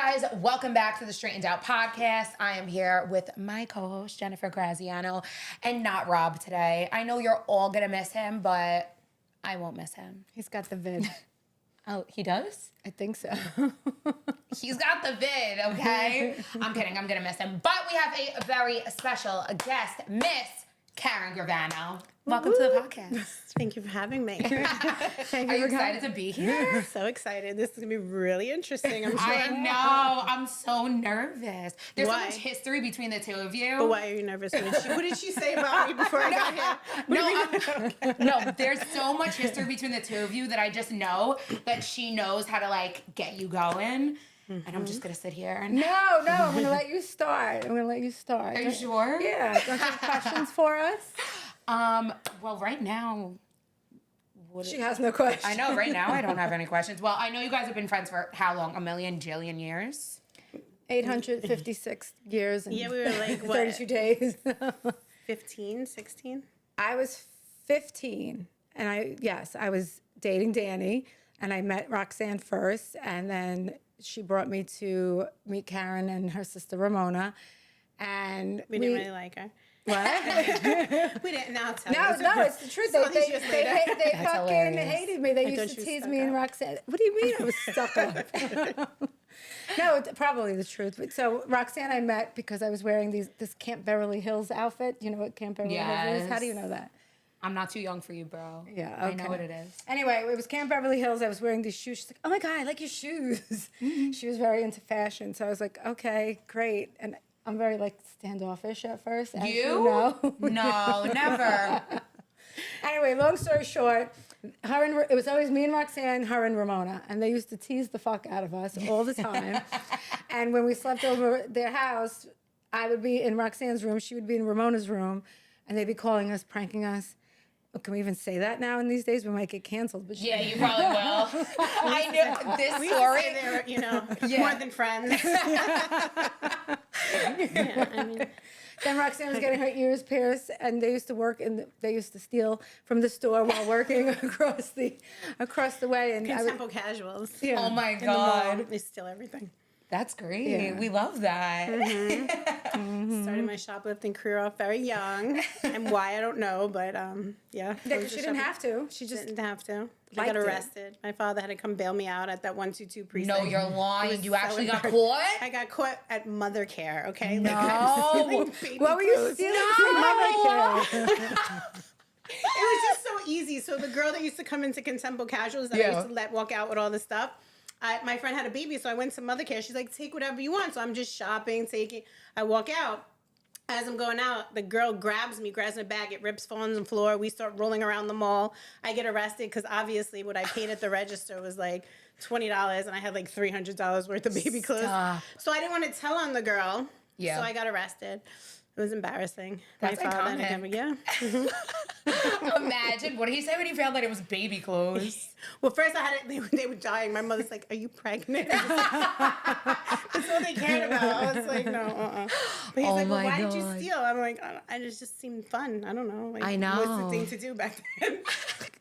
guys, welcome back to the Straightened Out Podcast. I am here with my co-host, Jennifer Graziano, and not Rob today. I know you're all going to miss him, but I won't miss him. He's got the vid. Oh, he does? I think so. He's got the vid, okay? I'm kidding, I'm going to miss him. But we have a very special guest, Miss Karen Garvano. Welcome to the podcast. Thank you for having me. Are you excited to be here? So excited. This is going to be really interesting, I'm sure. I know. I'm so nervous. There's Why? so much history between the two of you. But why are you nervous? What did she say about me before I got here? No, there's so much history between the two of you that I just know that she knows how to, like, get you going. Mm-hmm. And I'm just going to sit here and... No, I'm going to let you start. Are you sure? Yeah. Don't you have questions for us? Well, right now... She has no questions. I know, right now I don't have any questions. Well, I know you guys have been friends for how long? A million, jillion years? 856 years and Yeah, we were like, what? 32 days. 15, 16? I was 15, and I was dating Danny, and I met Roxanne first, and then she brought me to meet Karen and her sister Ramona, and We didn't really like her. What? We didn't now tell you. No, it's the truth. They fucking hilarious. hated me. They used to she was tease stuck me and up. Roxanne. What do you mean I was stuck up? No, it's probably the truth. But so Roxanne I met because I was wearing this Camp Beverly Hills outfit. You know what Camp Beverly Hills is? How do you know that? I'm not too young for you, bro. Yeah, okay. I know what it is. Anyway, it was Camp Beverly Hills. I was wearing these shoes. She's like, oh my God, I like your shoes. Mm-hmm. She was very into fashion. So I was like, okay, great. And I'm very like standoffish at first. As you know. No, never. Anyway, long story short, it was always me and Roxanne, her and Ramona, and they used to tease the fuck out of us all the time. And when we slept over their house, I would be in Roxanne's room, she would be in Ramona's room, and they'd be calling us, pranking us. Oh, can we even say that now in these days? We might get canceled. But Yeah, you probably will. I knew this We story. used to say they were, more than friends. Yeah, I mean... Then Roxanne was getting her ears pierced, and they used to work they used to steal from the store while working across the way. And Contempo casuals. Yeah. Oh my In the mall. God. They steal everything. That's great. Yeah. We love that. Started my shoplifting career off very young. And why, I don't know, but yeah. She didn't have to. She just Didn't have to. I liked got it. arrested. My father had to come bail me out at that 122 precinct. No, you're lying. was You so actually got embarrassing. caught? I got caught at mother care, okay? No. Like, I was stealing baby what were you clothes. stealing from Mother Care? It was just so easy. So the girl that used to come into Contempo Casuals that I used to let walk out with all this stuff, my friend had a baby, so I went to Mother Care. She's like, take whatever you want. So I'm just shopping, taking. I walk out. As I'm going out, the girl grabs my bag. It rips, falls on the floor. We start rolling around the mall. I get arrested because obviously what I paid at the register was like $20, and I had like $300 worth of baby clothes. Stop. So I didn't want to tell on the girl. Yeah. So I got arrested. It was embarrassing. That's my father iconic. yeah. Imagine. What did he say when he found that it was baby clothes? Well, first I had it. They were dying. My mother's like, "Are you pregnant?" That's all they cared about. I was like, "No." But he's like, "Well, why did you steal?" I'm like, "I just seemed fun. I don't know. Like, I know. What's the thing to do back then?"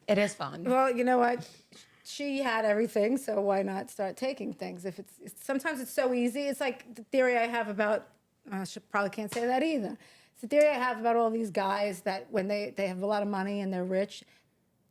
It is fun. Well, you know what? She had everything, so why not start taking things? If sometimes it's so easy. It's like the theory I have about. I probably can't say that either. It's the theory I have about all these guys that when they have a lot of money and they're rich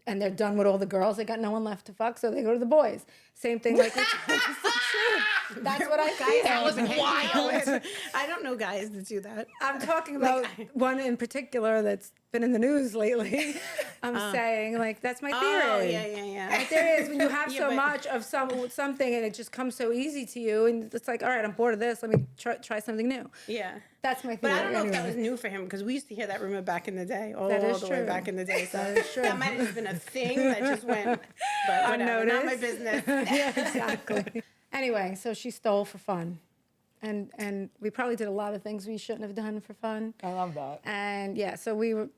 and they're done with all the girls, they got no one left to fuck, so they go to the boys. Same thing like it's the truth. That's what I feel. That was wild. I don't know guys that do that. I'm talking about one in particular that's been in the news lately. I'm saying, like, that's my theory. Oh, yeah. My theory is when you have Yeah, so but- much of something and it just comes so easy to you, and it's like, all right, I'm bored of this. Let me try something new. Yeah. That's my But theory. I don't know if that anyway. was new for him because we used to hear that rumor back in the day, all That is the way true. back in the day. So That is true. that might have just been a thing that just went, but whatever, not my business. Yeah, exactly. Anyway, so she stole for fun. And we probably did a lot of things we shouldn't have done for fun. I love that. And yeah, so we're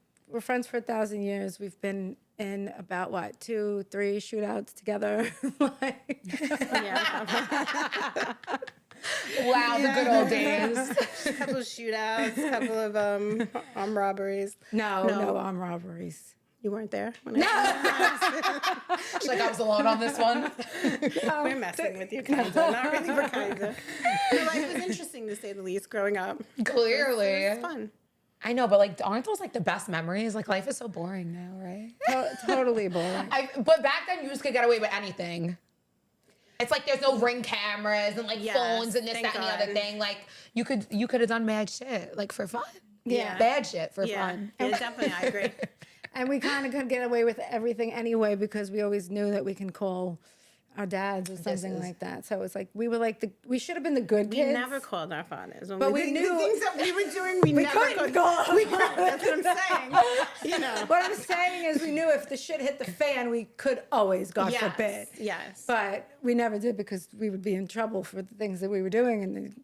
friends for 1,000 years. We've been in about 2-3 shootouts together. Like, Yeah. Wow, the good old days. A couple of shootouts, a couple of armed robberies. no armed robberies. You weren't there when I She's like, I was alone on this one. We're messing with you, kinda. Not really, but kinda. But life was interesting, to say the least, growing up. Clearly. It was fun. I know, but like, aren't those like the best memories? Like, life is so boring now, right? Totally boring. But back then, you just could get away with anything. It's like there's no ring cameras and like phones and this, thank that, and the God. other thing. Like, you could have done mad shit, like for fun. Yeah. Bad shit for Yeah, fun. yeah, definitely, I agree. And we kind of could get away with everything anyway because we always knew that we can call our dads or something like that. So it's like we were like we should have been the good We kids. never called our fathers. When But we did knew- the things that we were doing. We never couldn't called. call. We couldn't. That's what I'm saying. You know. What I'm saying is we knew if the shit hit the fan, we could always, God forbid. Yes. But we never did because we would be in trouble for the things that we were doing. And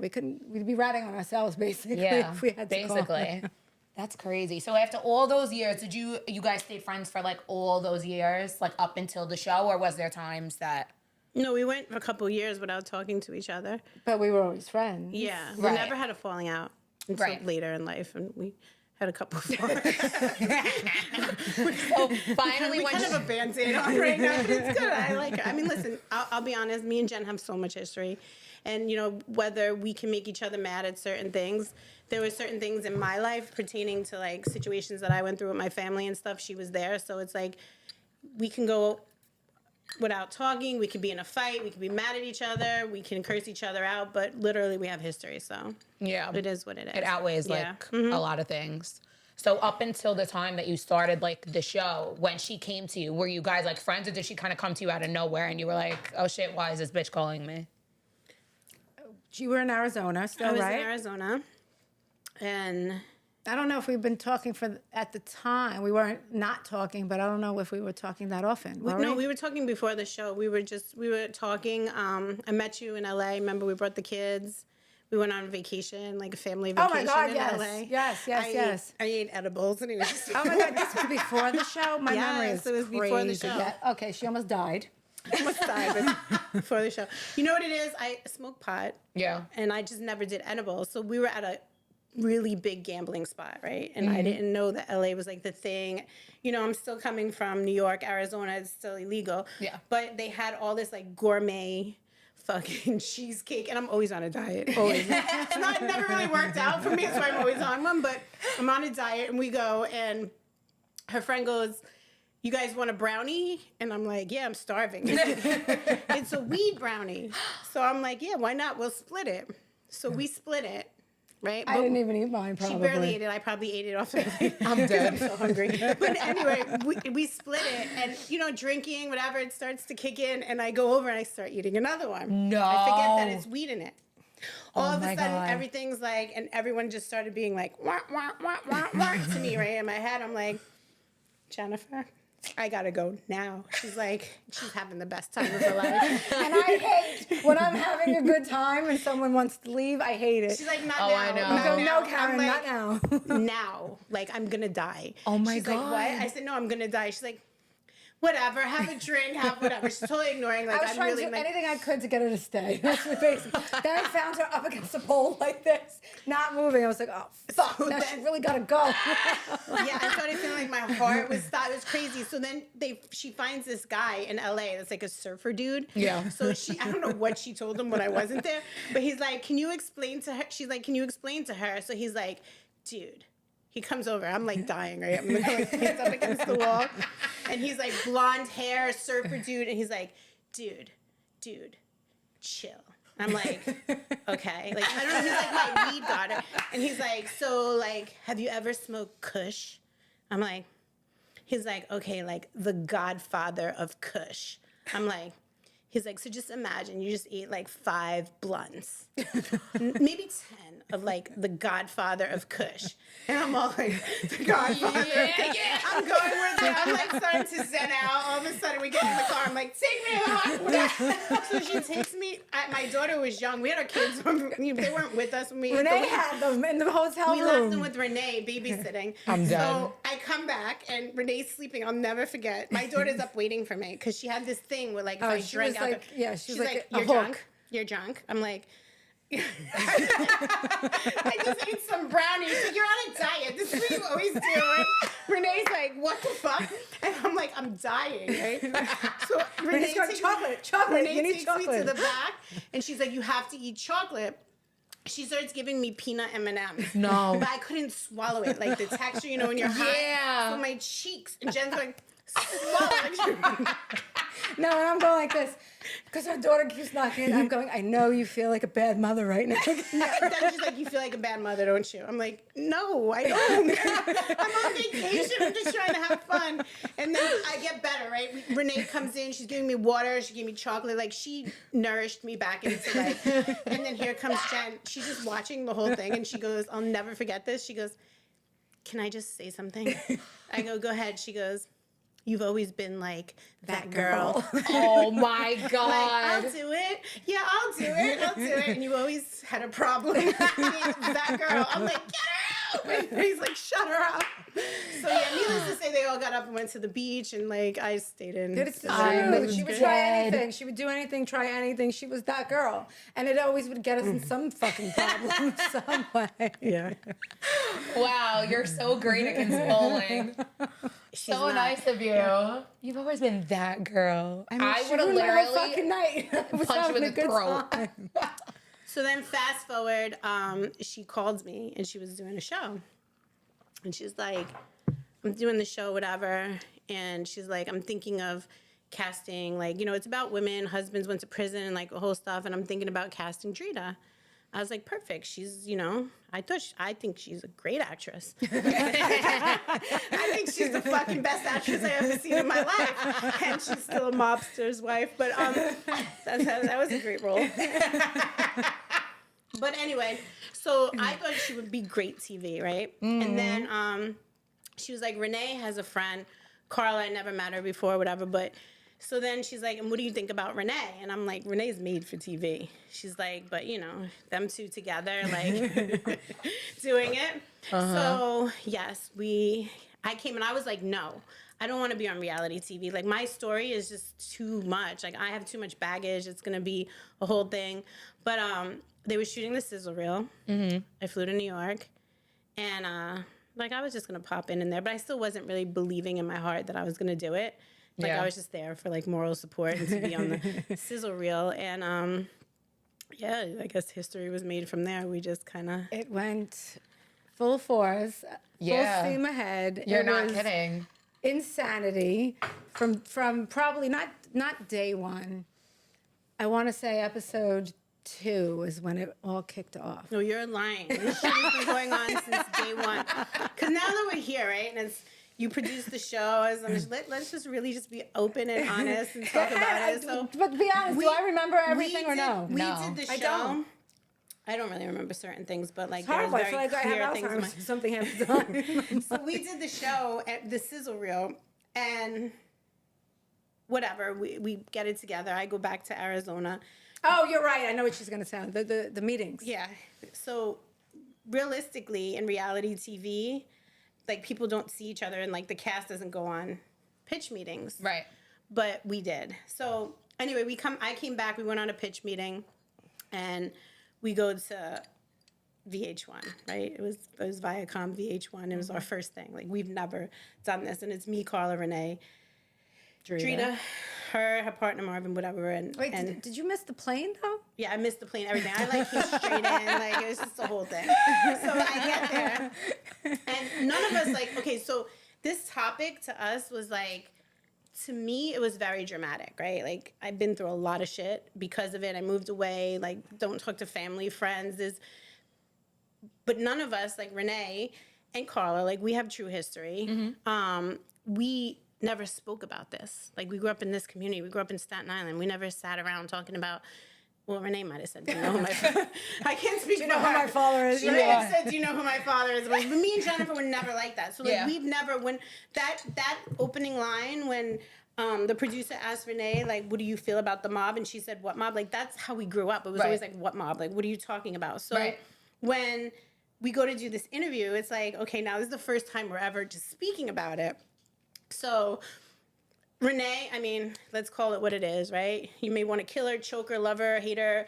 we couldn't, we'd be ratting on ourselves basically Yeah, if we had to call. basically. That's crazy. So after all those years, did you guys stay friends for like all those years, like up until the show, or was there times that? No, we went for a couple of years without talking to each other. But we were always friends. Yeah. We Right. never had a falling out until Right. later in life, and we had a couple of So finally, we when kind of a Band-Aid on right now, but it's good. I like it. I mean, listen, I'll be honest. Me and Jen have so much history. And, you know, whether we can make each other mad at certain things, there were certain things in my life pertaining to, like, situations that I went through with my family and stuff. She was there. So it's like we can go without talking. We could be in a fight. We could be mad at each other. We can curse each other out. But literally, we have history. So yeah, it is what it is. it outweighs Yeah. like a lot of things. So up until the time that you started like the show, when she came to you, were you guys like friends, or did she kind of come to you out of nowhere and you were like, oh shit, why is this bitch calling me? You were in Arizona still, I was right? in Arizona. And I don't know if we've been talking at the time. We weren't not talking, but I don't know if we were talking that often. we were talking before the show. We were talking. I met you in LA. Remember, we brought the kids. We went on vacation, like a family Oh vacation my God, in yes. LA. Yes. I ate edibles, and it was just Oh my God, this was before the show? My memory is Yes, it was before the crazy. show. Yeah, okay, she almost died. almost died before the show. You know what it is? I smoke pot, Yeah. and I just never did edibles. So we were at a really big gambling spot, right? And I didn't know that LA was like the thing. You know, I'm still coming from New York, Arizona. It's still illegal. Yeah. But they had all this like gourmet fucking cheesecake, and I'm always on a diet. Always. It never really worked out for me, so I'm always on one. But I'm on a diet, and we go, and her friend goes, you guys want a brownie? And I'm like, yeah, I'm starving. It's a weed brownie. So I'm like, yeah, why not? We'll split it. So we split it, right? I didn't even eat mine, probably. She barely ate it. I probably ate it off the plate. I'm dead. I'm so hungry. But anyway, we split it. And, you know, drinking, whatever, it starts to kick in. And I go over and I start eating another one. No. I forget that it's weed in it. All Oh of a my sudden, God. everything's like, and everyone just started being like, wah, wah, wah, wah, wah, to me, right? In my head, I'm like, Jennifer, I gotta go now. She's like, she's having the best time of her life. And I hate when I'm having a good time and someone wants to leave, I hate it. She's like, not Oh, now. I know. not I go, now. no, Karen, I'm not like, now. now. Like, I'm gonna die. Oh my She's like, God. what? I said, no, I'm gonna die. She's like, whatever, have a drink, have whatever. She's totally ignoring, like, I was I'm trying really to do like, anything I could to get her to stay. That's what basically. Then I found her up against a pole like this, not moving. I was like, oh, fuck, So now then- she really gotta go. yeah, I started feeling like my heart was stopped. It was crazy. So then she finds this guy in LA that's like a surfer dude. Yeah. So I don't know what she told him when I wasn't there, but he's like, can you explain to her? She's like, can you explain to her? So he's like, dude. He comes over. I'm like dying, right? I'm like hands up against the wall. And he's like blonde hair, surfer dude. And he's like, dude, chill. I'm like, okay. Like, I don't know. He's like my weed daughter. And he's like, so like, have you ever smoked Kush? I'm like, he's like, okay, like the godfather of Kush. I'm like, he's like, so just imagine you just ate like 5 blunts, maybe 10 of like the godfather of Kush. And I'm all like, the godfather of Kush. I'm going with it. I'm like starting to zen out. All of a sudden we get in the car. I'm like, take me home. So she takes me. My daughter was young. We had our kids. They weren't with us when we Renee had them in the hotel we room. left them with Renee babysitting. I'm done. So I come back and Renee's sleeping. I'll never forget. My daughter's up waiting for me because she had this thing where like if I she drank was alcohol, like- yeah, she's like a you're hook. drunk. You're drunk. I'm like. I just ate some brownies. Like, you're on a diet. This is what you always do. Renee's like, what the fuck? And I'm like, I'm dying, right? So Renee's got chocolate. Renee You need takes chocolate. me to the back, and she's like, you have to eat chocolate. She starts giving me peanut M&Ms. No. But I couldn't swallow it. Like the texture, you know, when you're high. Yeah. So my cheeks, and Jen's like, swallow. No, and I'm going like this because our daughter keeps knocking. I'm going, I know you feel like a bad mother right now. Then she's like, you feel like a bad mother, don't you? I'm like, no, I don't. I'm on vacation. I'm just trying to have fun. And then I get better, right? Renee comes in. She's giving me water. She gave me chocolate. Like, she nourished me back into life. And then here comes Jen. She's just watching the whole thing. And she goes, I'll never forget this. She goes, can I just say something? I go ahead. She goes, you've always been like that girl. Oh my God. Like, I'll do it. Yeah, I'll do it. And you always had a problem with that girl. I'm like, get her out. And he's like, shut her up. So yeah, needless to say, they all got up and went to the beach, and like I stayed in. It's true. I'm She would dead. try anything. She would do anything, try anything. She was that girl. And it always would get us in some fucking problem some way. Yeah. Wow, you're so great at consoling. So not. nice of you. You've always been that girl. I She would have ruined my whole literally fucking night. I was punched you having in a the good throat. time. So then fast forward, she called me and she was doing a show. And she's like, I'm doing the show, whatever. And she's like, I'm thinking of casting, like, you know, it's about women, husbands went to prison and like the whole stuff. And I'm thinking about casting Drita. I was like, perfect. She's, you know, I think she's a great actress. I think she's the fucking best actress I ever seen in my life. And she's still a mobster's wife. But that was a great role. But anyway, so I thought she would be great TV, right? Mm-hmm. And then she was like, Renee has a friend, Carla. I never met her before, whatever. But so then she's like, and what do you think about Renee? And I'm like, Renee's made for TV. She's like, but you know, them two together, like doing it. Uh-huh. So yes, I came and I was like, no, I don't want to be on reality TV. Like my story is just too much. Like I have too much baggage. It's going to be a whole thing. But they were shooting the sizzle reel. Mm-hmm. I flew to New York and like I was just going to pop in there, but I still wasn't really believing in my heart that I was going to do it. Like I was just there for like moral support and to be on the sizzle reel. And yeah, I guess history was made from there. We just kind of... It went full force, full steam ahead. You're not kidding. Insanity from probably not day one. I want to say episode 2 is when it all kicked off. No, you're lying. This shit has been going on since day one. Because now that we're here, right, and it's... You produce the show. Let's just really just be open and honest and talk about it. So, but be honest, do I remember everything or no? We did the show. I don't really remember certain things, but like there's very I feel like I have Alzheimer's. Something happens. So we did the show at the sizzle reel, and whatever. We get it together. I go back to Arizona. Oh, you're right. I know what she's gonna say. The meetings. Yeah. So realistically, in reality TV. Like, people don't see each other, and, like, the cast doesn't go on pitch meetings. Right. But we did. So, anyway, I came back. We went on a pitch meeting, and we go to VH1, right? It was Viacom VH1. It was our first thing. Like, we've never done this. And it's me, Carla, Renee, Drita, her partner, Marvin, whatever. And wait, did you miss the plane, though? Yeah, I missed the plane, everything. I, like, came straight in. Like, it was just the whole thing. So I get there. And none of us, like, okay, so this topic to us was, like, to me, it was very dramatic, right? Like, I've been through a lot of shit because of it. I moved away, like, don't talk to family, friends. But none of us, like Renee and Carla, like, we have true history. Mm-hmm. We never spoke about this. Like, we grew up in this community. We grew up in Staten Island. We never sat around talking about... Well, Renee might have said, do you know who my father is? I can't speak for her. Do you know who my father is? She may have said, do you know who my father is? But me and Jennifer were never like that. So, like, we've never... When that opening line, when the producer asked Renee, like, what do you feel about the mob? And she said, what mob? Like, that's how we grew up. It was always like, what mob? Like, what are you talking about? So when we go to do this interview, it's like, okay, now this is the first time we're ever just speaking about it. So... Renee, I mean, let's call it what it is, right? You may want to kill her, choke her, love her, hate her,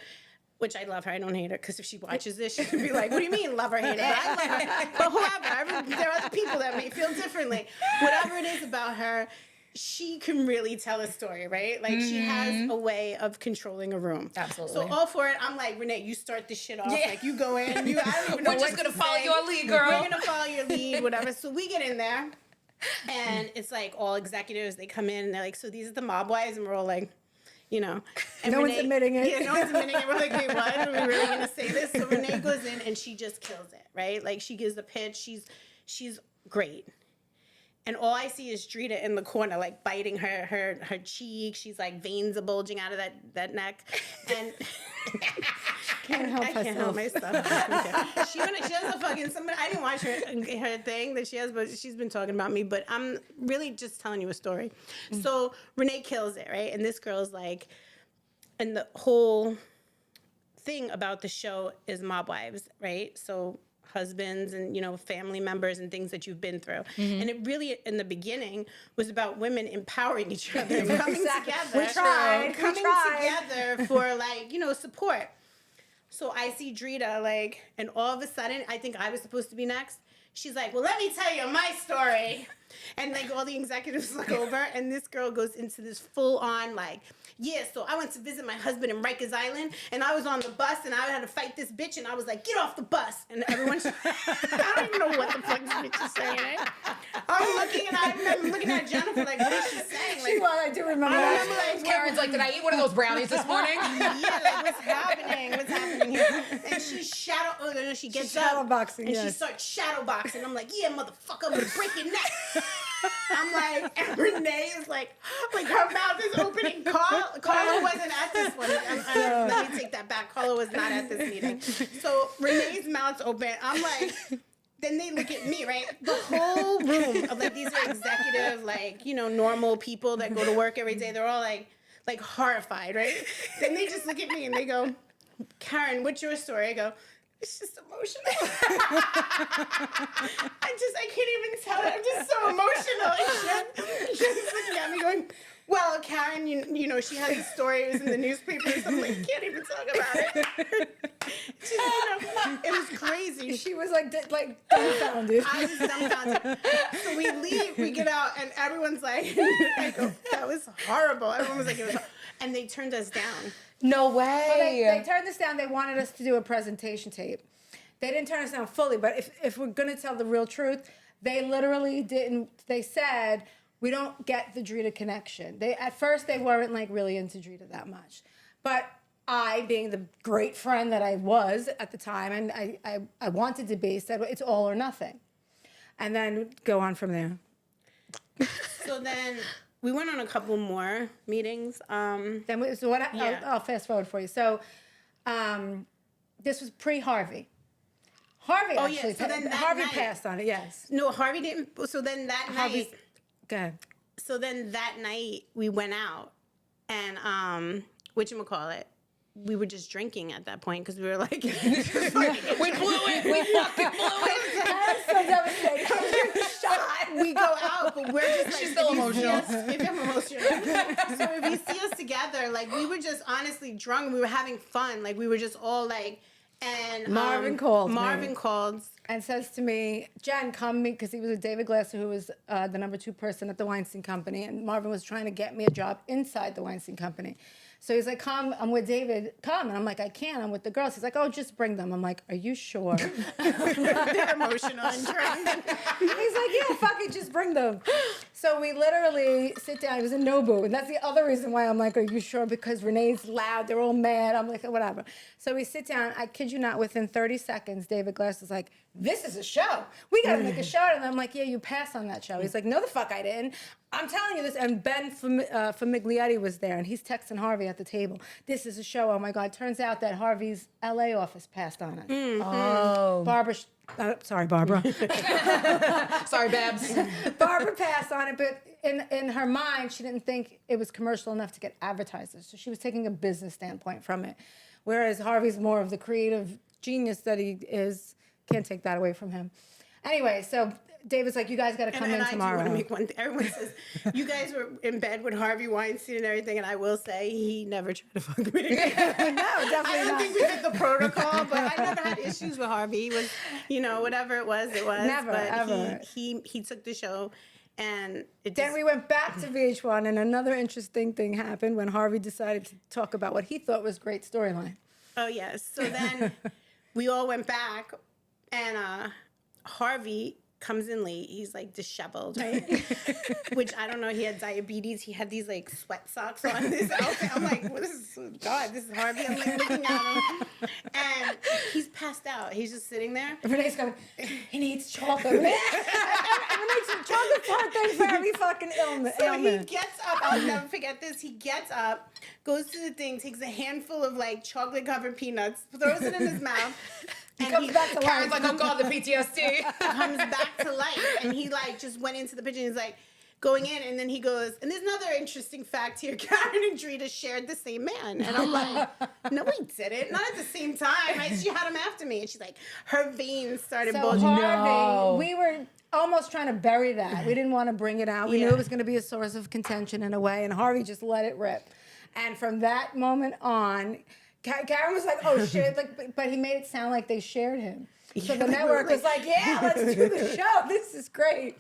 which I love her. I don't hate her, because if she watches this, she's going to be like, what do you mean love her, hate her? But I love her. But whoever, there are other people that may feel differently. Whatever it is about her, she can really tell a story, right? Like, she has a way of controlling a room. Absolutely. So all for it, I'm like, Renee, you start this shit off. Like, you go in. I don't even know We're just going to follow say. your lead, girl. We're going to follow your lead, whatever. So we get in there, and it's like all executives, they come in, and they're like, so these are the mob wives, and we're all like, you know. And no one's admitting it. Yeah, no one's admitting it. We're like, wait, what? Are we really going to say this? So Renee goes in, and she just kills it, right? Like, she gives the pitch. She's great. And all I see is Drita in the corner, like biting her cheek. She's like, veins are bulging out of that neck. And I can't help myself. She has a fucking somebody. I didn't watch her thing that she has, but she's been talking about me. But I'm really just telling you a story. So Renee kills it, right? And this girl's like, and the whole thing about the show is mob wives, right? So husbands and, you know, family members and things that you've been through. And it really, in the beginning, was about women empowering each other and coming together. Coming together for, like, you know, support. So I see Drita, like, and all of a sudden, I think I was supposed to be next. She's like, well, let me tell you my story. And, like, all the executives look over, and this girl goes into this full-on, like, yeah, so I went to visit my husband in Rikers Island, and I was on the bus, and I had to fight this bitch, and I was like, get off the bus. And everyone's, I don't even know what the fuck this bitch is saying, eh? I'm looking, and I remember looking at Jennifer, like, what is she saying? Like, I do remember that. like, Karen's like, did I eat one of those brownies this morning? yeah, like, what's happening? What's happening here? And she she gets up, shadowboxing, and she starts shadowboxing. I'm like, yeah, motherfucker, I'm gonna break your neck. I'm like, and Renee is like her mouth is opening. Carla wasn't at this one. Let me take that back. Carla was not at this meeting. So Renee's mouth's open. I'm like, then they look at me, right? The whole room of, like, these are executive, like, you know, normal people that go to work every day. They're all like horrified, right? Then they just look at me and they go, Karen, what's your story? I go, it's just emotional. I can't even tell it. I'm just so emotional. And she's looking at me going, well, Karen, you know, she has a story. It was in the newspaper. So I'm like, can't even talk about it. Just, you know, it was crazy. She was like dumbfounded. I was dumbfounded. So we leave, we get out, and everyone's like, I go, that was horrible. Everyone was like, it was horrible. And they turned us down. No way. Well, they turned us down. They wanted us to do a presentation tape. They didn't turn us down fully, but if we're going to tell the real truth, they literally didn't. They said, we don't get the Drita connection. At first, they weren't, like, really into Drita that much. But I, being the great friend that I was at the time, and I wanted to be, said, it's all or nothing. And then go on from there. So then we went on a couple more meetings. I'll fast forward for you. So this was pre-Harvey. Harvey Harvey passed on it, yes. No, Harvey didn't. So then that night. Go ahead. So then that night we went out, and whatchamacallit, we were just drinking at that point because we were like, we blew it. We fucking blew it. That's so devastating. Shot. We go out, but we're just like, she's still emotional. Maybe I'm emotional. So if you see us together, like, we were just honestly drunk. We were having fun. Like, we were just all like, and Marvin called and says to me, Jen, come meet, because he was with David Glasser, who was the number 2 person at the Weinstein Company, and Marvin was trying to get me a job inside the Weinstein Company. So he's like, come, I'm with David, come. And I'm like, I can't, I'm with the girls. He's like, oh, just bring them. I'm like, are you sure? They're emotional and drunk. He's like, yeah, fuck it, just bring them. So we literally sit down. It was in Nobu. And that's the other reason why I'm like, are you sure? Because Renee's loud. They're all mad. I'm like, whatever. So we sit down. I kid you not, within 30 seconds, David Glass is like, this is a show. We got to make a show. And I'm like, yeah, you passed on that show. He's like, no, the fuck I didn't. I'm telling you this. And Ben Famiglietti was there, and he's texting Harvey at the table. This is a show. Oh, my God. Turns out that Harvey's L.A. office passed on it. Mm-hmm. Oh. Sorry, Barbara. Sorry, Babs. Barbara passed on it, but in her mind, she didn't think it was commercial enough to get advertisers. So she was taking a business standpoint from it. Whereas Harvey's more of the creative genius that he is. Can't take that away from him. Anyway, so David's like, you guys got to come in tomorrow. I do want to make one thing. Everyone says, you guys were in bed with Harvey Weinstein and everything, and I will say he never tried to fuck me. No, definitely I don't not. think we did the protocol, but I never had issues with Harvey. He was, whatever it was, it was. Never, but ever. He took the show, and Then we went back to VH1, and another interesting thing happened when Harvey decided to talk about what he thought was great storyline. Oh, yes. So then we all went back, and Harvey comes in late. He's like disheveled, right? Which I don't know. He had diabetes. He had these like sweat socks on his outfit. I'm like, what is this? God, this is Harvey. I'm like looking at him, and he's passed out. He's just sitting there. Renee's going, he needs chocolate. Renee needs some chocolate for things for every fucking ailment. So he gets up. I'll never forget this. He gets up, goes to the thing, takes a handful of like chocolate covered peanuts, throws it in his mouth. He comes back to life. Karen's like, oh God, the PTSD. Comes back to life, and he like just went into the picture. And he's like going in, and then he goes. And there's another interesting fact here. Karen and Drita shared the same man, and I'm like, no, we didn't. Not at the same time. She had him after me, and she's like, her veins started So bulging. Harvey, we were almost trying to bury that. We didn't want to bring it out. We knew it was going to be a source of contention in a way, and Harvey just let it rip. And from that moment on, Karen was like, oh shit, like, but he made it sound like they shared him. So the network was like, yeah, let's do the show. This is great.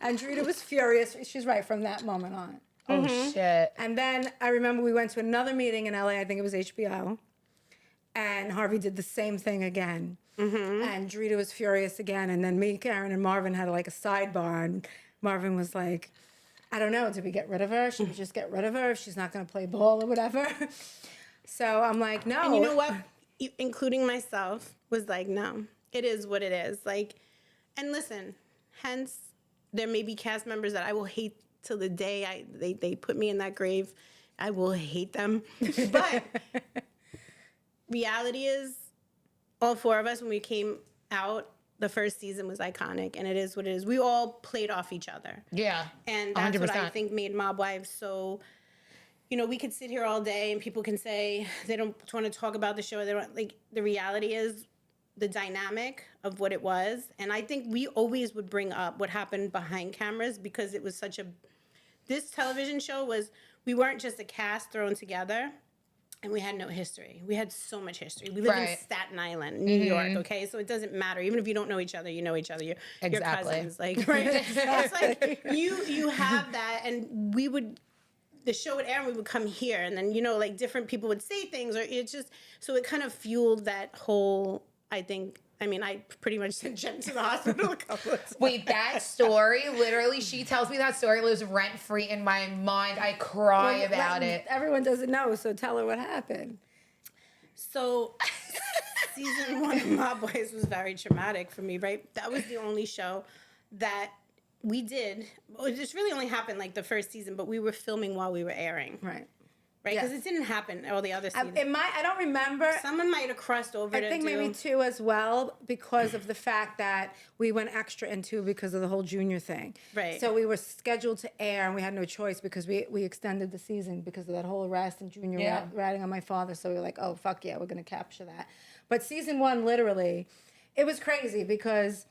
And Drita was furious. She's right, from that moment on. Oh shit. And then I remember we went to another meeting in LA, I think it was HBO, and Harvey did the same thing again. And Drita was furious again. And then me, Karen, and Marvin had like a sidebar, and Marvin was like, I don't know, did we get rid of her? Should we just get rid of her if she's not going to play ball or whatever? So I'm like, no. And you know what? Including myself was like, no, it is what it is. Like, and listen, hence there may be cast members that I will hate till the day they put me in that grave. I will hate them. But reality is, all four of us, when we came out, the first season was iconic, and it is what it is. We all played off each other. Yeah. And that's 100%. what I think made Mob Wives so... we could sit here all day and people can say they don't want to talk about the show. They don't like the reality is the dynamic of what it was. And I think we always would bring up what happened behind cameras because it was this television show we weren't just a cast thrown together and we had no history. We had so much history. We live in Staten Island, New York, okay? So it doesn't matter. Even if you don't know each other, you know each other. You're cousins. Like, right? It's like you have that, and we would... The show would air and we would come here and then, like different people would say things or so it kind of fueled that whole, I pretty much sent Jen to the hospital a couple of times. Wait, that story, literally, she tells me that story lives rent-free in my mind. I cry about it. Everyone doesn't know, so tell her what happened. So season 1 of Mob Wives was very traumatic for me, right? That was the only show that we did. It just really only happened like the first season, but we were filming while we were airing. Right. Right? Because it didn't happen all the other seasons. I don't remember. Someone might have crossed over I think maybe 2 as well because of the fact that we went extra in 2 because of the whole junior thing. Right. So we were scheduled to air and we had no choice because we extended the season because of that whole arrest and junior ratting on my father. So we were like, oh, fuck yeah, we're going to capture that. But season 1, literally, it was crazy because...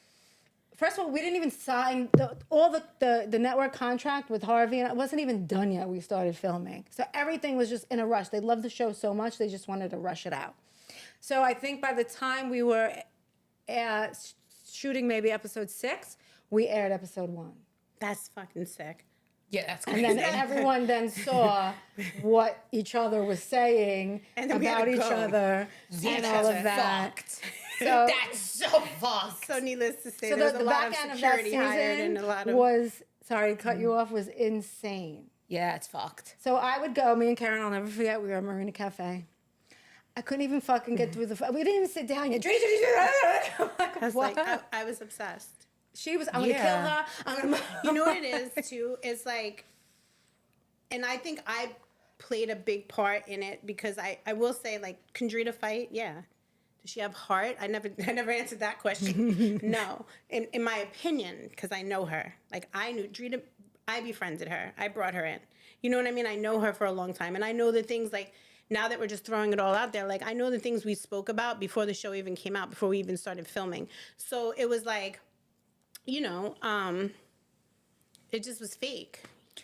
First of all, we didn't even sign the network contract with Harvey, and it wasn't even done yet. We started filming. So everything was just in a rush. They loved the show so much, they just wanted to rush it out. So I think by the time we were shooting maybe episode 6, we aired episode 1. That's fucking sick. Yeah, that's crazy. And then everyone then saw what each other was saying about each other and all of that. So, that's so fucked. So needless to say, so there's the a lot back of end of that security hired and a lot of... was, sorry to cut you off, was insane. Yeah, it's fucked. So I would go, me and Karen, I'll never forget, we were at Marina Cafe. I couldn't even fucking get through we didn't even sit down yet. I was obsessed. She was, I'm gonna kill her. You know what it is too? It's like, and I think I played a big part in it because I will say, like, can Drita fight? Yeah. Does she have heart? I never answered that question. No. In my opinion, because I know her. Like, I knew Drita, I befriended her. I brought her in. You know what I mean? I know her for a long time. And I know the things, like, now that we're just throwing it all out there, like, I know the things we spoke about before the show even came out, before we even started filming. So it was like, it just was fake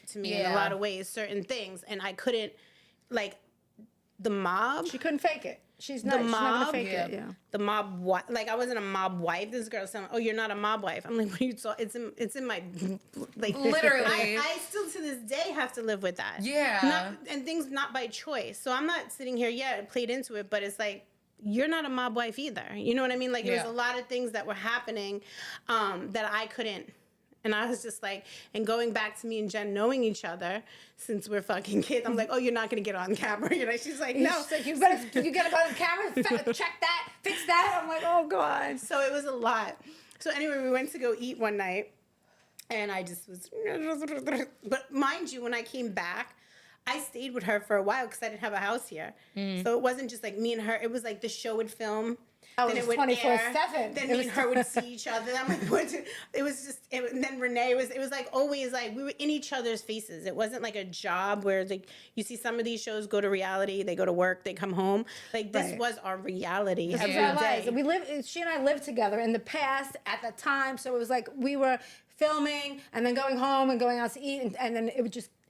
to me in a lot of ways, certain things. And I couldn't, like, the mob. She couldn't fake it. She's not gonna fake it. Yeah. The mob, like, I wasn't a mob wife. This girl saying, "Oh, you're not a mob wife." I'm like, "What are you talking?" It's in my, like, literally. I still to this day have to live with that. Yeah. And things not by choice. So I'm not sitting here. Yeah, it played into it, but it's like, you're not a mob wife either. You know what I mean? Like, there was a lot of things that were happening that I couldn't. And I was just like, and going back to me and Jen knowing each other since we're fucking kids, I'm like, "Oh, you're not gonna get on camera." She's like, "No." She's like, you gotta go on camera, check that, fix that. I'm like, oh God. So it was a lot. So anyway, we went to go eat one night, and I just was, but mind you, when I came back, I stayed with her for a while because I didn't have a house here. So it wasn't just like me and her. It was like the show would film. Oh, then it was 24/7. Then me and her would see each other. I'm like, what? It was just, and then Renee it was like always like we were in each other's faces. It wasn't like a job where like you see some of these shows go to reality, they go to work, they come home. Like this was our reality every day. She and I lived together in the past at the time. So it was like we were filming and then going home and going out to eat. And then it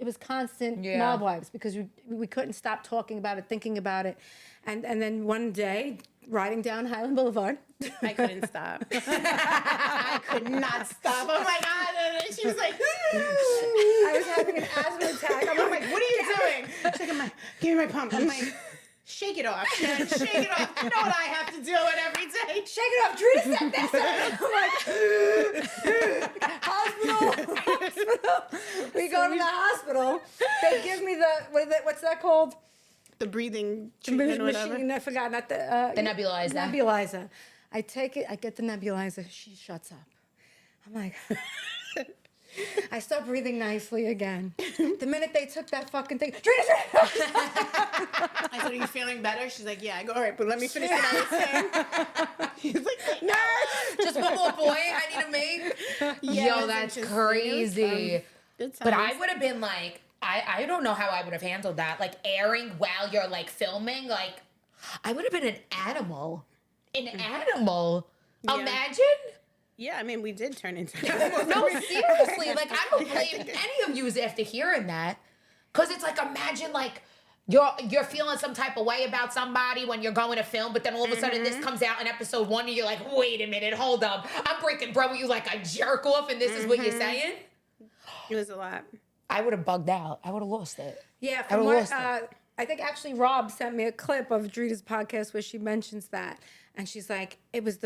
was constant mob wives because we couldn't stop talking about it, thinking about it. And then one day, riding down Highland Boulevard. I couldn't stop. I could not stop. Oh my God. And she was like, I was having an asthma attack. I'm like, "What are you doing?" She's like, "Give me my pump." I'm like, "Shake it off, man. Shake it off. You know what I have to deal with every day. Shake it off. Drita said this. I'm like, hospital. We go to the hospital. They give me what's that called? The breathing treatment or whatever. Machine, I forgot, not the nebulizer. Nebulizer. I take it, I get the nebulizer, she shuts up. I'm like, I start breathing nicely again. The minute they took that fucking thing, I said, "Are you feeling better?" She's like, "Yeah." I go, "All right, but let me finish what I was saying." She's like, "Nurse, just one more point I need to make." Yo, that's crazy. But I would have been like, I don't know how I would have handled that. Like airing while you're like filming, like I would have been an animal. Animal. Yeah. Imagine. Yeah, I mean, we did turn into No, seriously. Like I don't blame any of you after hearing that. Cause it's like imagine like you're feeling some type of way about somebody when you're going to film, but then all of a sudden this comes out in episode 1 and you're like, "Wait a minute, hold up. I'm breaking bread with you like a jerk off and this is what you're saying?" It was a lot. I would have bugged out. I would have lost it. Yeah, from what, I think actually Rob sent me a clip of Drita's podcast where she mentions that. And she's like, it was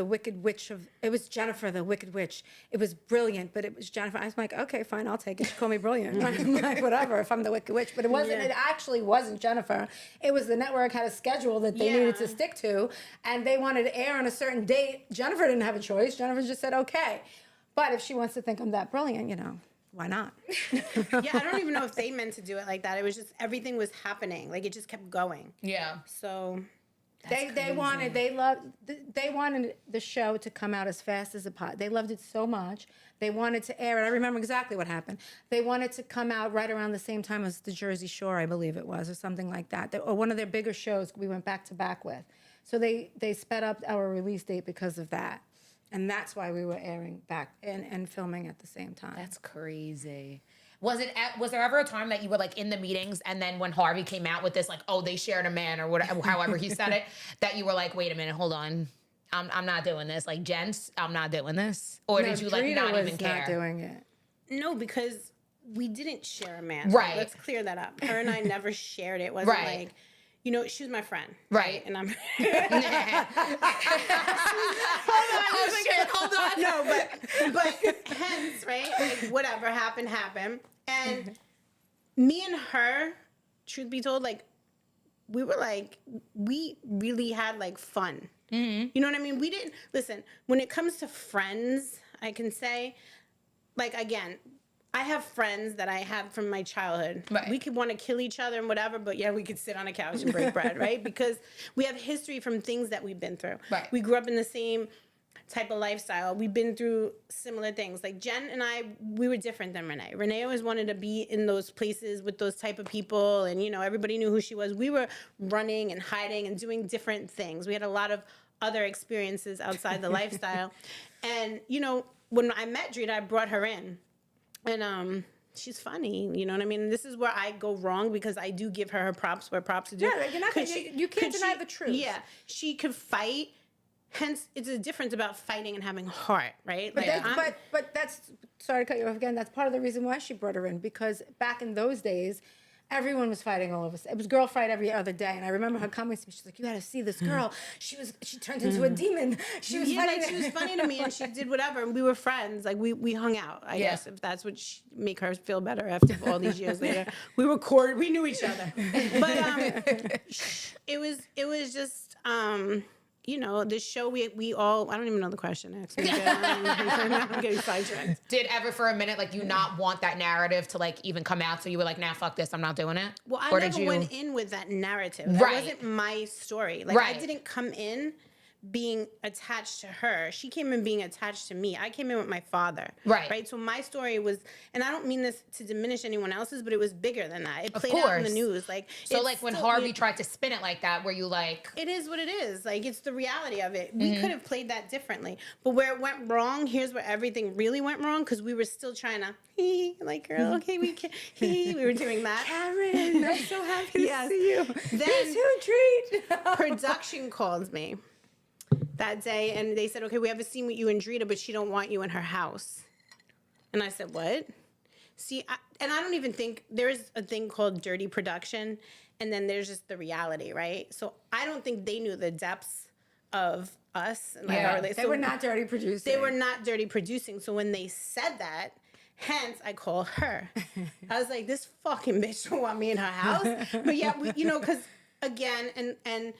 Jennifer, the Wicked Witch. It was brilliant, but it was Jennifer. I was like, okay, fine, I'll take it. She called me brilliant. I'm like, whatever, if I'm the Wicked Witch. But it actually wasn't Jennifer. It was the network had a schedule that they needed to stick to, and they wanted to air on a certain date. Jennifer didn't have a choice. Jennifer just said, okay. But if she wants to think I'm that brilliant, why not? Yeah, I don't even know if they meant to do it like that. It was just everything was happening. Like it just kept going. Yeah. So they wanted the show to come out as fast as it possible. They loved it so much. They wanted to air it. I remember exactly what happened. They wanted to come out right around the same time as the Jersey Shore, I believe it was, or something like that. Or one of their bigger shows we went back to back with. So they sped up our release date because of that. And that's why we were airing back and filming at the same time. That's crazy. Was there ever a time that you were like in the meetings and then when Harvey came out with this, like, "Oh, they shared a man," or whatever, however he said it, that you were like, "Wait a minute, hold on. I'm not doing this." Like, "Jens, I'm not doing this." Or did you like not even care? Not doing it. No, because we didn't share a man. Right. Let's clear that up. Her and I never shared it. It wasn't like, she was my friend. Right. And I'm hold on. No, but hence, right? Like whatever happened. And me and her, truth be told, like we really had like fun. Mm-hmm. You know what I mean? We didn't listen, when it comes to friends, I can say, like, again, I have friends that I have from my childhood. Right. We could want to kill each other and whatever, but we could sit on a couch and break bread, right? Because we have history from things that we've been through. Right. We grew up in the same type of lifestyle. We've been through similar things. Like Jen and I, we were different than Renee. Renee always wanted to be in those places with those type of people, and everybody knew who she was. We were running and hiding and doing different things. We had a lot of other experiences outside the lifestyle. And, when I met Drita, I brought her in. And she's funny, you know what I mean? This is where I go wrong because I do give her props where props are due. Yeah, you can't deny the truth. Yeah, she could fight. Hence, it's a difference about fighting and having heart, right? But, but that's, sorry to cut you off again, that's part of the reason why she brought her in, because back in those days, everyone was fighting all over. It was girl fight every other day. And I remember her coming to me, she's like, you got to see this girl. She turned into a demon. She was funny. Like, she was funny to me, and she did whatever. And we were friends. Like, we hung out, I guess, if that's what make her feel better after all these years later. We knew each other. But it was just... you know, the show we all, I don't even know the question, actually. I'm getting sidetracked. Did ever for a minute, like, you not want that narrative to, like, even come out, so you were like, nah, fuck this, I'm not doing it? Well, I never went in with that narrative. That wasn't my story. Like, I didn't come in being attached to her. She came in being attached to me. I came in with my father. Right. So my story was, and I don't mean this to diminish anyone else's, but it was bigger than that. It played out in the news. Like, so like when Harvey tried to spin it like that, were you like... It is what it is. Like, it's the reality of it. We could have played that differently. But where it went wrong, here's where everything really went wrong, because we were still trying to, like, girl, okay, we can, we were doing that. Karen, I'm so happy to see you. Then treat. Production calls me that day, and they said, okay, we have a scene with you and Drita, but she don't want you in her house. And I said, what? See, and I don't even think, there's a thing called dirty production, and then there's just the reality, right? So I don't think they knew the depths of us. And our relationship. They were not dirty producing. They were not dirty producing. So when they said that, hence I call her. I was like, this fucking bitch don't want me in her house. But yeah, you know, because again, and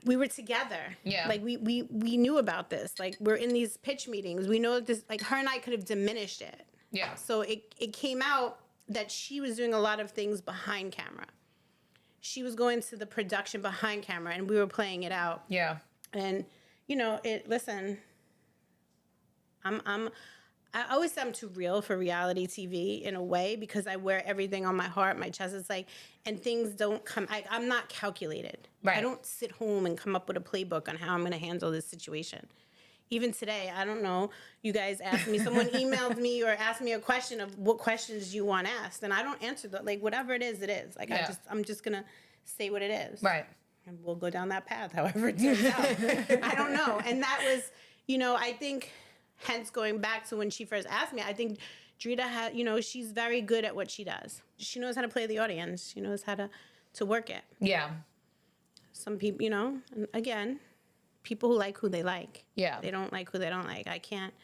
we were together. Yeah. Like, we knew about this. Like, we're in these pitch meetings. We know that this, like, her and I could have diminished it. Yeah. So it came out that she was doing a lot of things behind camera. She was going to the production behind camera, and we were playing it out. Yeah. And, you know, listen, I always say I'm too real for reality TV in a way, because I wear everything on my heart, my chest. It's like, and things don't come, I'm not calculated. Right. I don't sit home and come up with a playbook on how I'm going to handle this situation. Even today, I don't know, you guys asked me, someone emailed me or asked me a question of what questions you want asked, and I don't answer that. Like, whatever it is, it is. Like, I'm just going to say what it is. Right. And we'll go down that path, however it turns out. I don't know. And that was, you know, I think... Hence, going back to when she first asked me, I think Drita had, you know, she's very good at what she does. She knows how to play the audience. She knows how to work it. Yeah. Some people, you know, and again, people who like who they like. Yeah. They don't like who they don't like. I can't,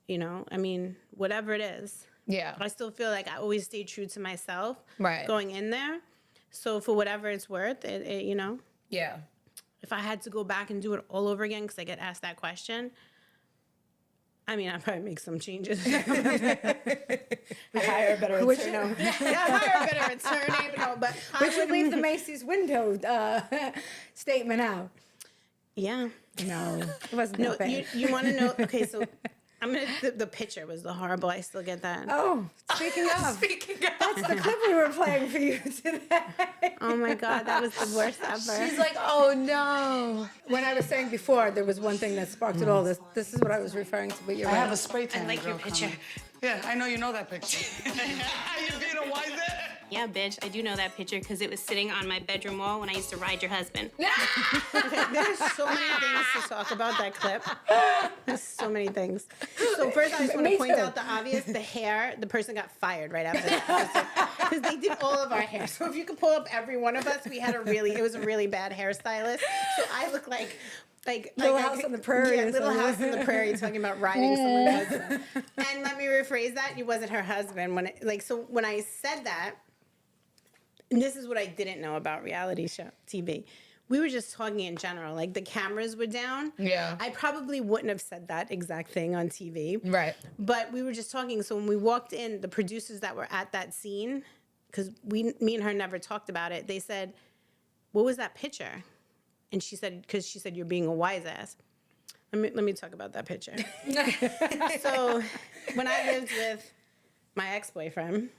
you know, I mean, whatever it is. Yeah. I still feel like I always stay true to myself. Right. Going in there. So for whatever it's worth, it you know. Yeah. If I had to go back and do it all over again, because I get asked that question, I mean, I'd probably make some changes. Hire a better attorney. Hire a better attorney. No, but we should leave the Macy's window statement out. Yeah. No, it wasn't that bad. You want to know? Okay, so the picture was the horrible. I still get that. Oh, speaking of, that's the clip we were playing for you today. Oh my God, that was the worst ever. She's like, oh no. When I was saying before, there was one thing that sparked it all. This is what I was referring to. But you're right. I have a spray tan. I like your picture. Yeah, I know you know that picture. You being a wise ass? Yeah, bitch, I do know that picture because it was sitting on my bedroom wall when I used to ride your husband. Okay, there's so many things to talk about that clip. There's so many things. So first, I just want to point out the obvious. The hair, the person got fired right after that. Because they did all of our hair. So if you could pull up every one of us, it was a really bad hairstylist. So I look like Little House on the Prairie. Yeah, Little House on the Prairie, talking about riding someone's husband. And let me rephrase that. It wasn't her husband. So when I said that, and this is what I didn't know about reality show TV. We were just talking in general. Like, the cameras were down. Yeah. I probably wouldn't have said that exact thing on TV. Right. But we were just talking. So when we walked in, the producers that were at that scene, because me and her never talked about it, they said, what was that picture? And she said, because she said, you're being a wise ass. Let me talk about that picture. So when I lived with my ex-boyfriend,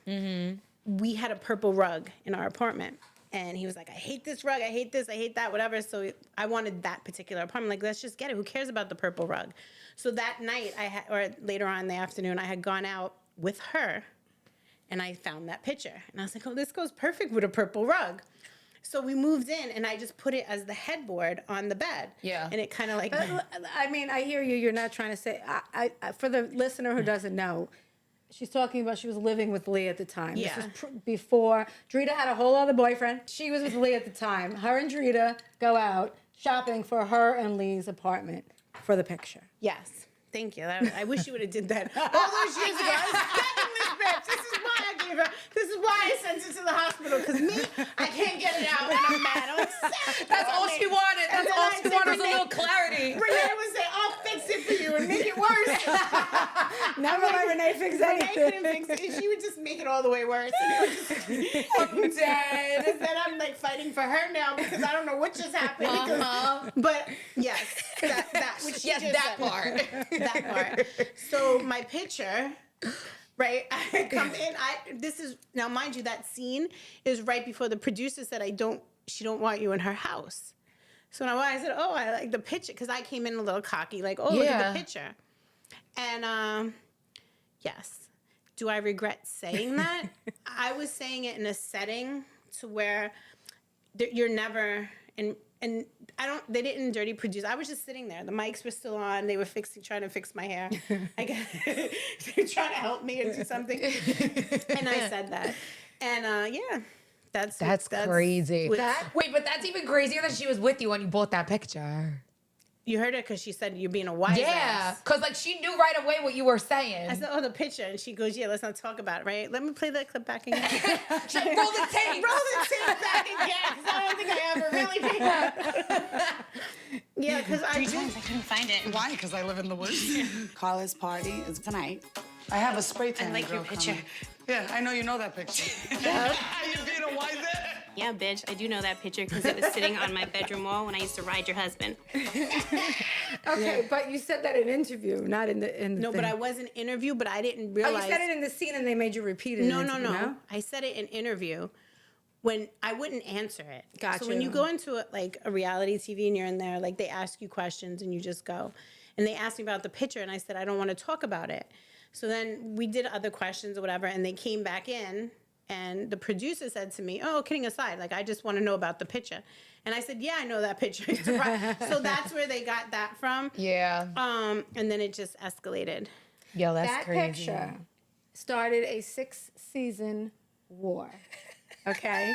we had a purple rug in our apartment. And he was like, I hate this rug. I hate this. I hate that, whatever. So I wanted that particular apartment. Like, let's just get it. Who cares about the purple rug? So that night, or later on in the afternoon, I had gone out with her and I found that picture. And I was like, oh, this goes perfect with a purple rug. So we moved in and I just put it as the headboard on the bed. Yeah. And it kind of like... I mean, I hear you. You're not trying to say... I for the listener who doesn't know, she's talking about she was living with Lee at the time. Yeah. This was before... Drita had a whole other boyfriend. She was with Lee at the time. Her and Drita go out shopping for her and Lee's apartment for the picture. Yes. Thank you. I wish you would have did that all those years ago. I was begging this bitch. This is why I gave her. This is why I sent it to the hospital. Because me, I can't get it out and I'm mad. I'm upset. That's all she wanted. That's all she wanted was a little clarity. Renee would say, I'll fix it for you and make it worse. Never let Renee fix Renee anything. couldn't fix it. She would just make it all the way worse. And it would just, I'm dead. and then I'm like fighting for her now because I don't know what just happened. But yes, that which she Yes, just that said. part. That part. So my picture, right? I come in. This is now, mind you, that scene is right before the producer said, she don't want you in her house. So now I said, oh, I like the picture because I came in a little cocky, like, oh, look at the picture. And yes, do I regret saying that? I was saying it in a setting to where you're never and I don't. They didn't dirty produce. I was just sitting there. The mics were still on. They were trying to fix my hair. I guess they were trying to help me and do something. And I said that. And yeah, that's crazy. Wait, but that's even crazier that she was with you when you bought that picture. you heard her because she said you're being a wise ass. Because like she knew right away what you were saying. I said, oh, the picture. And she goes, yeah, let's not talk about it, right? Let me play that clip back again. She like, roll the tape. Roll the tape back again, because I don't think I ever really did that. Yeah, because Three times I couldn't find it. Why? Because I live in the woods. Carla's party is tonight. I have a spray tan. I like girl your picture. coming. Yeah, I know you know that picture. You're being a wise ass. Yeah, bitch, I do know that picture because it was sitting on my bedroom wall when I used to ride your husband. Okay, but you said that in interview, not in the No, thing. but I was in interview, but I didn't Oh, realize. you said it in the scene and they made you repeat it. No, in no, interview, no. I said it in interview when I wouldn't answer it. Gotcha. So when you go into a reality TV and you're in there, like they ask you questions and you just go. And they asked me about the picture and I said, I don't want to talk about it. So then we did other questions or whatever and they came back in and the producer said to me, oh, kidding aside, like I just want to know about the picture. And I said, yeah, I know that picture. So that's where they got that from. Yeah. And then it just escalated. Yo, that's that crazy. picture started a 6-season war. Okay?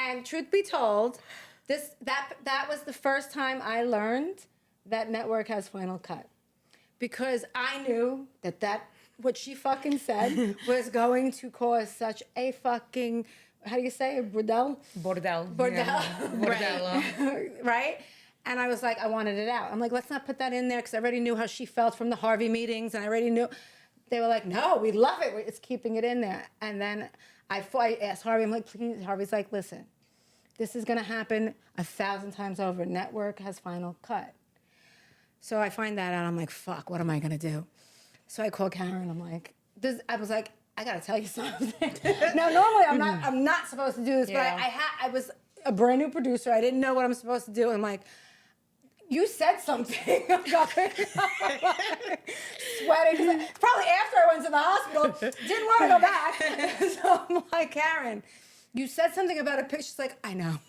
And truth be told, that was the first time I learned that network has Final Cut. Because I knew that what she fucking said was going to cause such a fucking, how do you say it? Bordel? Bordel. Bordel. Bordello. Right? And I was like, I wanted it out. I'm like, let's not put that in there because I already knew how she felt from the Harvey meetings and I already knew. They were like, no, we love it. It's keeping it in there. And then I asked Harvey, I'm like, please. Harvey's like, listen, this is going to happen 1,000 times over. Network has Final Cut. So I find that out. I'm like, fuck, what am I going to do? So I called Karen. I'm like, I was like, I got to tell you something. Now, normally I'm not supposed to do this, but I was a brand new producer. I didn't know what I'm supposed to do. I'm like, you said something about it. Sweating. Probably after I went to the hospital, didn't want to go back. So I'm like, Karen, you said something about a picture. She's like, I know.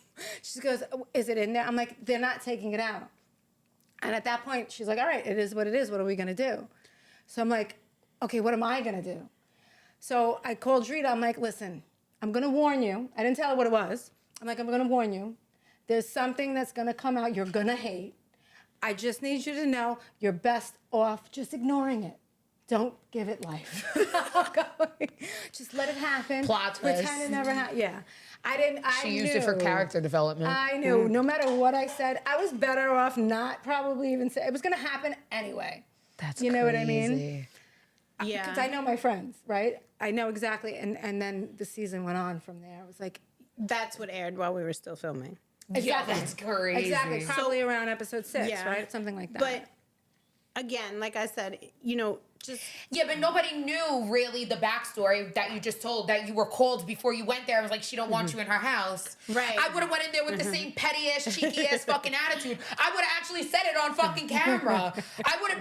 She goes, is it in there? I'm like, they're not taking it out. And at that point, she's like, all right, it is what it is. What are we going to do? So I'm like, okay, what am I going to do? So I called Drita. I'm like, listen, I'm going to warn you. I didn't tell her what it was. I'm like, I'm going to warn you. There's something that's going to come out you're going to hate. I just need you to know you're best off just ignoring it. Don't give it life. Just let it happen. Plot twist. Pretend it never happened. Yeah. She used it for character development. I knew. No matter what I said, I was better off not probably even say it was going to happen anyway. That's you know crazy. what I mean? Yeah. Because I know my friends, right? I know exactly. And then the season went on from there. It was like. That's what aired while we were still filming. Exactly. Yeah, that's crazy. Exactly. Probably around episode 6, right? Something like that. But again, like I said, Yeah, but nobody knew really the backstory that you just told, that you were called before you went there. It was like, she don't want you in her house. Right. I would have went in there with the same petty-ass, cheeky-ass fucking attitude. I would have actually said it on fucking camera.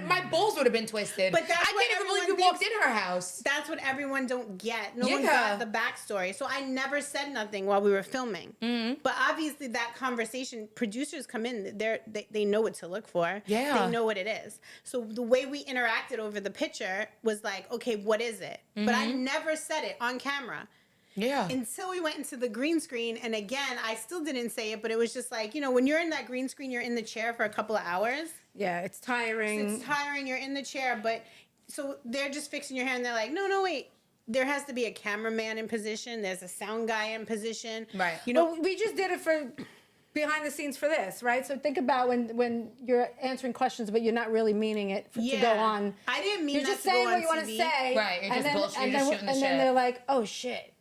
My balls would have been twisted. But that's I what can't even believe you everyone walked in her house. That's what everyone don't get. No one Yeah. got the backstory. So I never said nothing while we were filming. Mm-hmm. But obviously that conversation, producers come in, they know what to look for. Yeah. They know what it is. So the way we interacted over the picture was like, okay, what is it? But I never said it on camera. Yeah. Until we went into the green screen. And again, I still didn't say it, but it was just like, when you're in that green screen, you're in the chair for a couple of hours. Yeah, it's tiring. It's tiring. You're in the chair, but so they're just fixing your hair and they're like, no, wait. There has to be a cameraman in position. There's a sound guy in position. Right. Well, we just did it for behind the scenes for this, right? So think about when you're answering questions, but you're not really meaning it to go on. I didn't mean You're that just to go saying on what you want to TV. say. Right, you're just bullshit, you're just shooting the and shit. then they're like, oh, shit,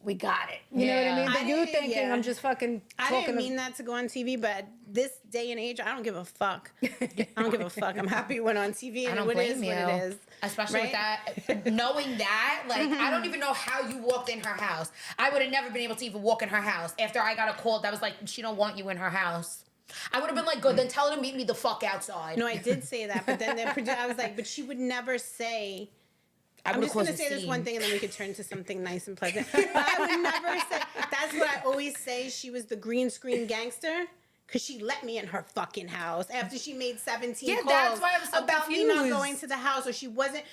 we got it. You know what I mean? But you thinking I'm just fucking I talking didn't mean that to go on TV, but this day and age, I don't give a fuck. I don't give a fuck. I'm happy it went on TV, and it is what it is. Especially with right? that, knowing that, like, I don't even know how you walked in her house. I would have never been able to even walk in her house after I got a call that was like, she don't want you in her house. I would have been like, good, then tell her to meet me the fuck outside. No, I did say that, but then I was like, but she would never say. I'm just going to say this one thing and then we could turn to something nice and pleasant. But I would never say, that's what I always say, she was the green screen gangster. Because she let me in her fucking house after she made 17 calls that's why I'm so about me not confused. going to the house, or she wasn't.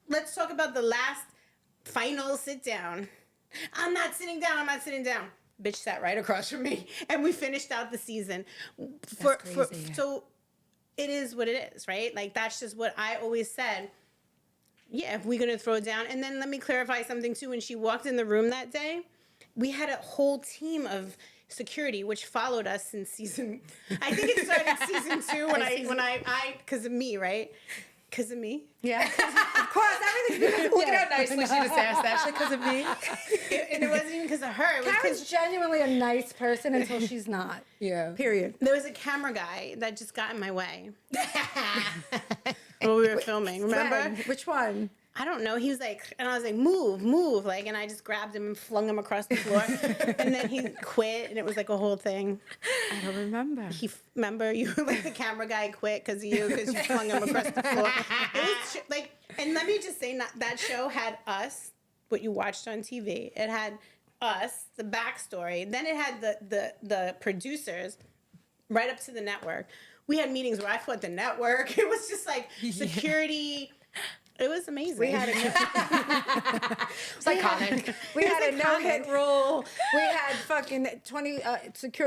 Let's talk about the last final sit down. I'm not sitting down. Bitch sat right across from me. And we finished out the season. So it is what it is, right? Like, that's just what I always said. Yeah, if we're going to throw it down. And then let me clarify something, too. When she walked in the room that day, we had a whole team of security, which followed us since season... I think it started season 2 when I because of me, right? Because of me. Yeah. Of course, everything's Look at how nicely she just asked that. Because of me. And it wasn't even because of her. It was Karen's genuinely a nice person until she's not. Yeah. Period. there was a camera guy that just got in my way when we were filming. Remember? When? Which one? I don't know. He was like, and I was like, move, like, and I just grabbed him and flung him across the floor. And then he quit, and it was like a whole thing. I don't remember. Remember, you were like, the camera guy quit because you flung him across the floor. It was like, and let me just say, that show had us, what you watched on TV. It had us, the backstory. Then it had the producers right up to the network. We had meetings where I fought the network. It was just like security. It was amazing. We had It's iconic. We had a no-hit rule. We had fucking 20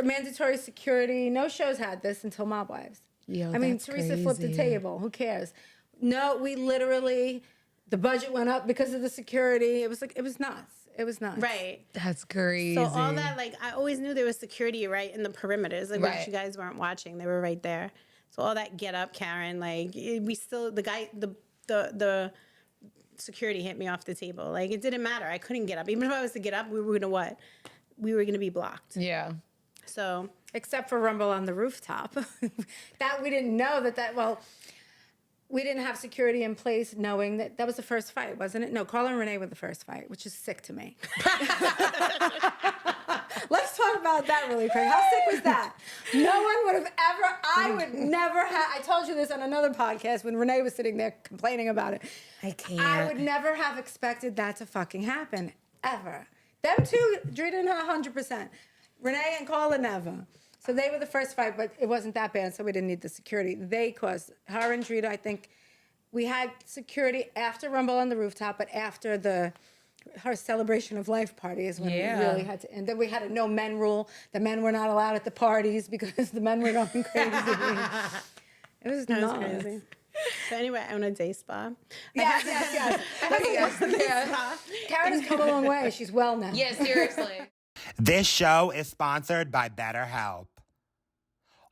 mandatory security. No shows had this until Mob Wives. Yo, I mean, that's Teresa flipped the crazy. table. Who cares? No, we literally, the budget went up because of the security. It was nuts. It was nuts. Right. That's crazy. So all that, like, I always knew there was security right in the perimeters. Like, Right. what you guys weren't watching, they were right there. So all that get up, Karen, like, we still, the security hit me off the table. Like, it didn't matter. I couldn't get up. Even if I was to get up, we were going to what? We were going to be blocked. Yeah. So, Except for Rumble on the Rooftop. That we didn't know well, we didn't have security in place knowing that was the first fight, wasn't it? No, Carla and Renee were the first fight, which is sick to me. Let's talk about that really quick. How sick was that? No one would have I would never have, I told you this on another podcast when Renee was sitting there complaining about it. I can't. I would never have expected that to fucking happen, ever. Them two, Drita and her, 100%. Renee and Carla, never. So they were the first fight, but it wasn't that bad, so we didn't need the security. They caused, her and Drita, I think, we had security after Rumble on the Rooftop, but after her celebration of life party is when we really had to, and then we had a no men rule. The men were not allowed at the parties because the men were going crazy. It was nuts. crazy. So anyway, I own a day spa. Yes. Karen's come a long way. She's well now. Yeah, seriously. This show is sponsored by BetterHelp.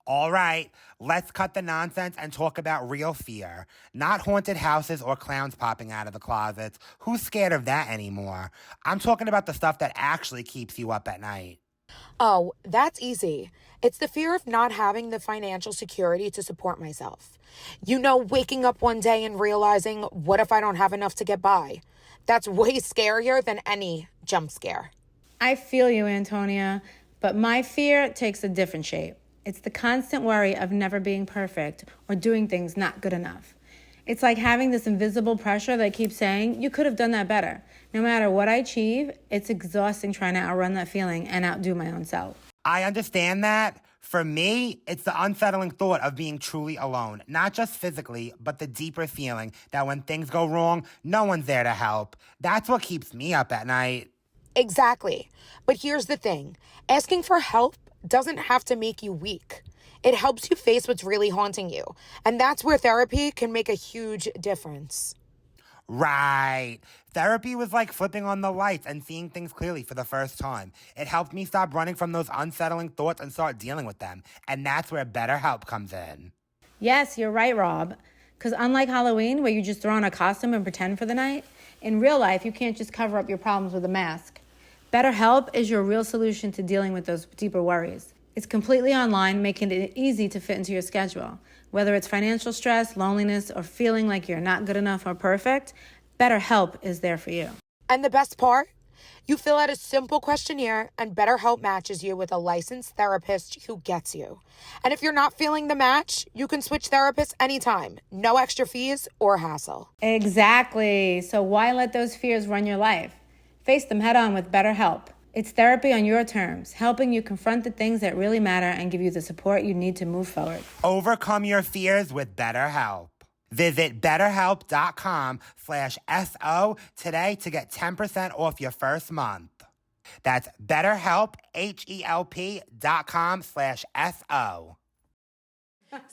All right, let's cut the nonsense and talk about real fear. Not haunted houses or clowns popping out of the closets. Who's scared of that anymore? I'm talking about the stuff that actually keeps you up at night. Oh, that's easy. It's the fear of not having the financial security to support myself. You know, waking up one day and realizing, what if I don't have enough to get by? That's way scarier than any jump scare. I feel you, Antonia, but my fear takes a different shape. It's the constant worry of never being perfect or doing things not good enough. It's like having this invisible pressure that keeps saying, you could have done that better. No matter what I achieve, it's exhausting trying to outrun that feeling and outdo my own self. I understand that. For me, it's the unsettling thought of being truly alone, not just physically, but the deeper feeling that when things go wrong, no one's there to help. That's what keeps me up at night. Exactly. But here's the thing. Asking for help doesn't have to make you weak. It helps you face what's really haunting you. And that's where therapy can make a huge difference. Right. Therapy was like flipping on the lights and seeing things clearly for the first time. It helped me stop running from those unsettling thoughts and start dealing with them. And that's where BetterHelp comes in. Yes, you're right, Rob. Because unlike Halloween, where you just throw on a costume and pretend for the night, in real life, you can't just cover up your problems with a mask. BetterHelp is your real solution to dealing with those deeper worries. It's completely online, making it easy to fit into your schedule. Whether it's financial stress, loneliness, or feeling like you're not good enough or perfect, BetterHelp is there for you. And the best part? You fill out a simple questionnaire and BetterHelp matches you with a licensed therapist who gets you. And if you're not feeling the match, you can switch therapists anytime. No extra fees or hassle. Exactly. So why let those fears run your life? Face them head on with BetterHelp. It's therapy on your terms, helping you confront the things that really matter and give you the support you need to move forward. Overcome your fears with BetterHelp. Visit betterhelp.com/SO today to get 10% off your first month. That's BetterHelp, HELP.com/SO.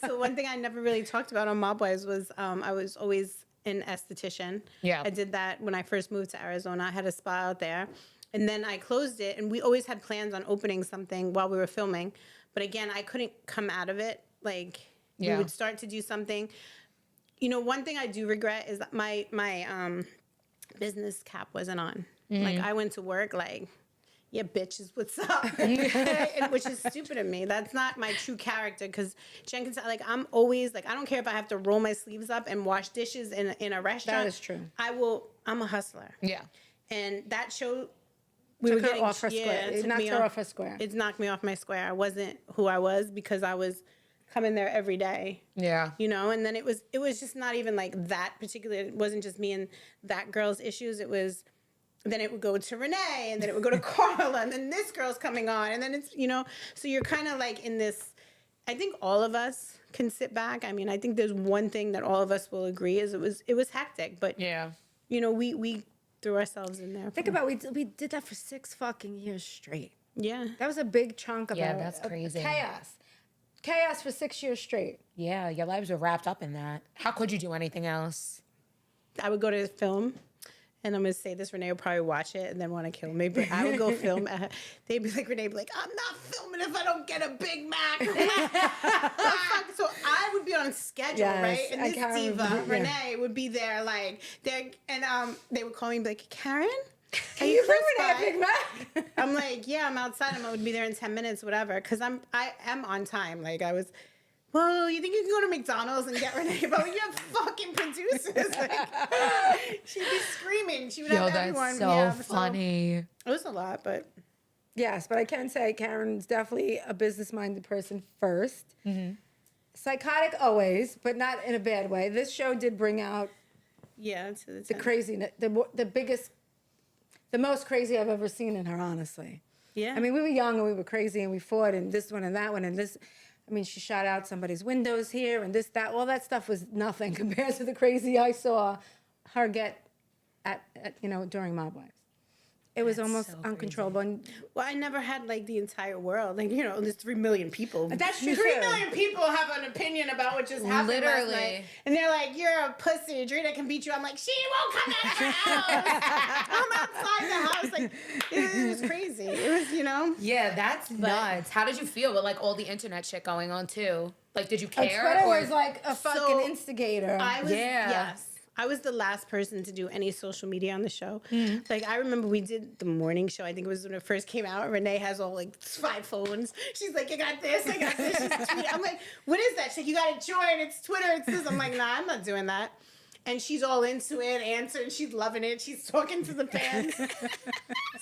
So one thing I never really talked about on Mobwives was I was always an esthetician. Yeah. I did that when I first moved to Arizona. I had a spa out there. And then I closed it, and we always had plans on opening something while we were filming. But again, I couldn't come out of it. Like, we would start to do something. You know, one thing I do regret is that my business cap wasn't on. Mm-hmm. Like, I went to work like, yeah, bitches, what's up? Which is stupid of me. That's not my true character. Because Jen can say, like, I'm always, like, I don't care if I have to roll my sleeves up and wash dishes in a restaurant. That is true. I'm a hustler. Yeah. And that show... Took her off her square. It knocked her off her square. It's knocked me off my square. I wasn't who I was because I was coming there every day. Yeah. You know, and then it was just not even like that particular. It wasn't just me and that girl's issues. It was, then it would go to Renee, and then it would go to Carla, and then this girl's coming on, and then it's, you know, so you're kind of like in this. I think all of us can sit back. I mean, I think there's one thing that all of us will agree is it was hectic, but Yeah. You know, we threw ourselves in there. Think about we did that for 6 fucking years straight. Yeah. That was a big chunk of that's crazy. Chaos for 6 years straight. Yeah, your lives were wrapped up in that. How could you do anything else? I would go to the film, and I'm going to say this, Renee would probably watch it and then want to kill me, but I would go film. They'd be like, Renee would be like, I'm not filming if I don't get a Big Mac. So I would be on schedule, Yes, right? And this diva, yeah. Renee, would be there, like, and they would call me and be like, Karen? Can you close bring by? that Big Mac? I'm like, yeah, I'm outside. I would be there in 10 minutes, whatever, because I am on time. Like, I was... Well, you think you can go to McDonald's and get Renee? But you have fucking producers. Like, she'd be screaming. She would have everyone. That's so funny. It was a lot, but... Yes, but I can say Karen's definitely a business-minded person first. Mm-hmm. Psychotic always, but not in a bad way. This show did bring out the craziness, the biggest, the most crazy I've ever seen in her, honestly. Yeah. I mean, we were young and we were crazy and we fought and this one and that one and this. I mean, she shot out somebody's windows here and this, that. All that stuff was nothing compared to the crazy I saw her get at during Mobwives. It was almost uncontrollable. And, well, I never had, like, the entire world. Like, you know, there's 3 million people. That's true. 3 million people have an opinion about what just happened last night. And they're like, you're a pussy. Drita can beat you. I'm like, she won't come out of her house. I'm outside the house. Like, it was crazy. It was, you know. Yeah, that's nuts. How did you feel with, like, all the internet shit going on, too? Like, did you care? Twitter was like a fucking instigator. I was, yes. I was the last person to do any social media on the show. Mm-hmm. Like, I remember we did the morning show. I think it was when it first came out. Renee has all, like, 5 phones. She's like, I got this, I got this. She's tweeting. I'm like, what is that? She's like, you got to join. It's Twitter. It's this. I'm like, nah, I'm not doing that. And she's all into it, answering. She's loving it. She's talking to the fans.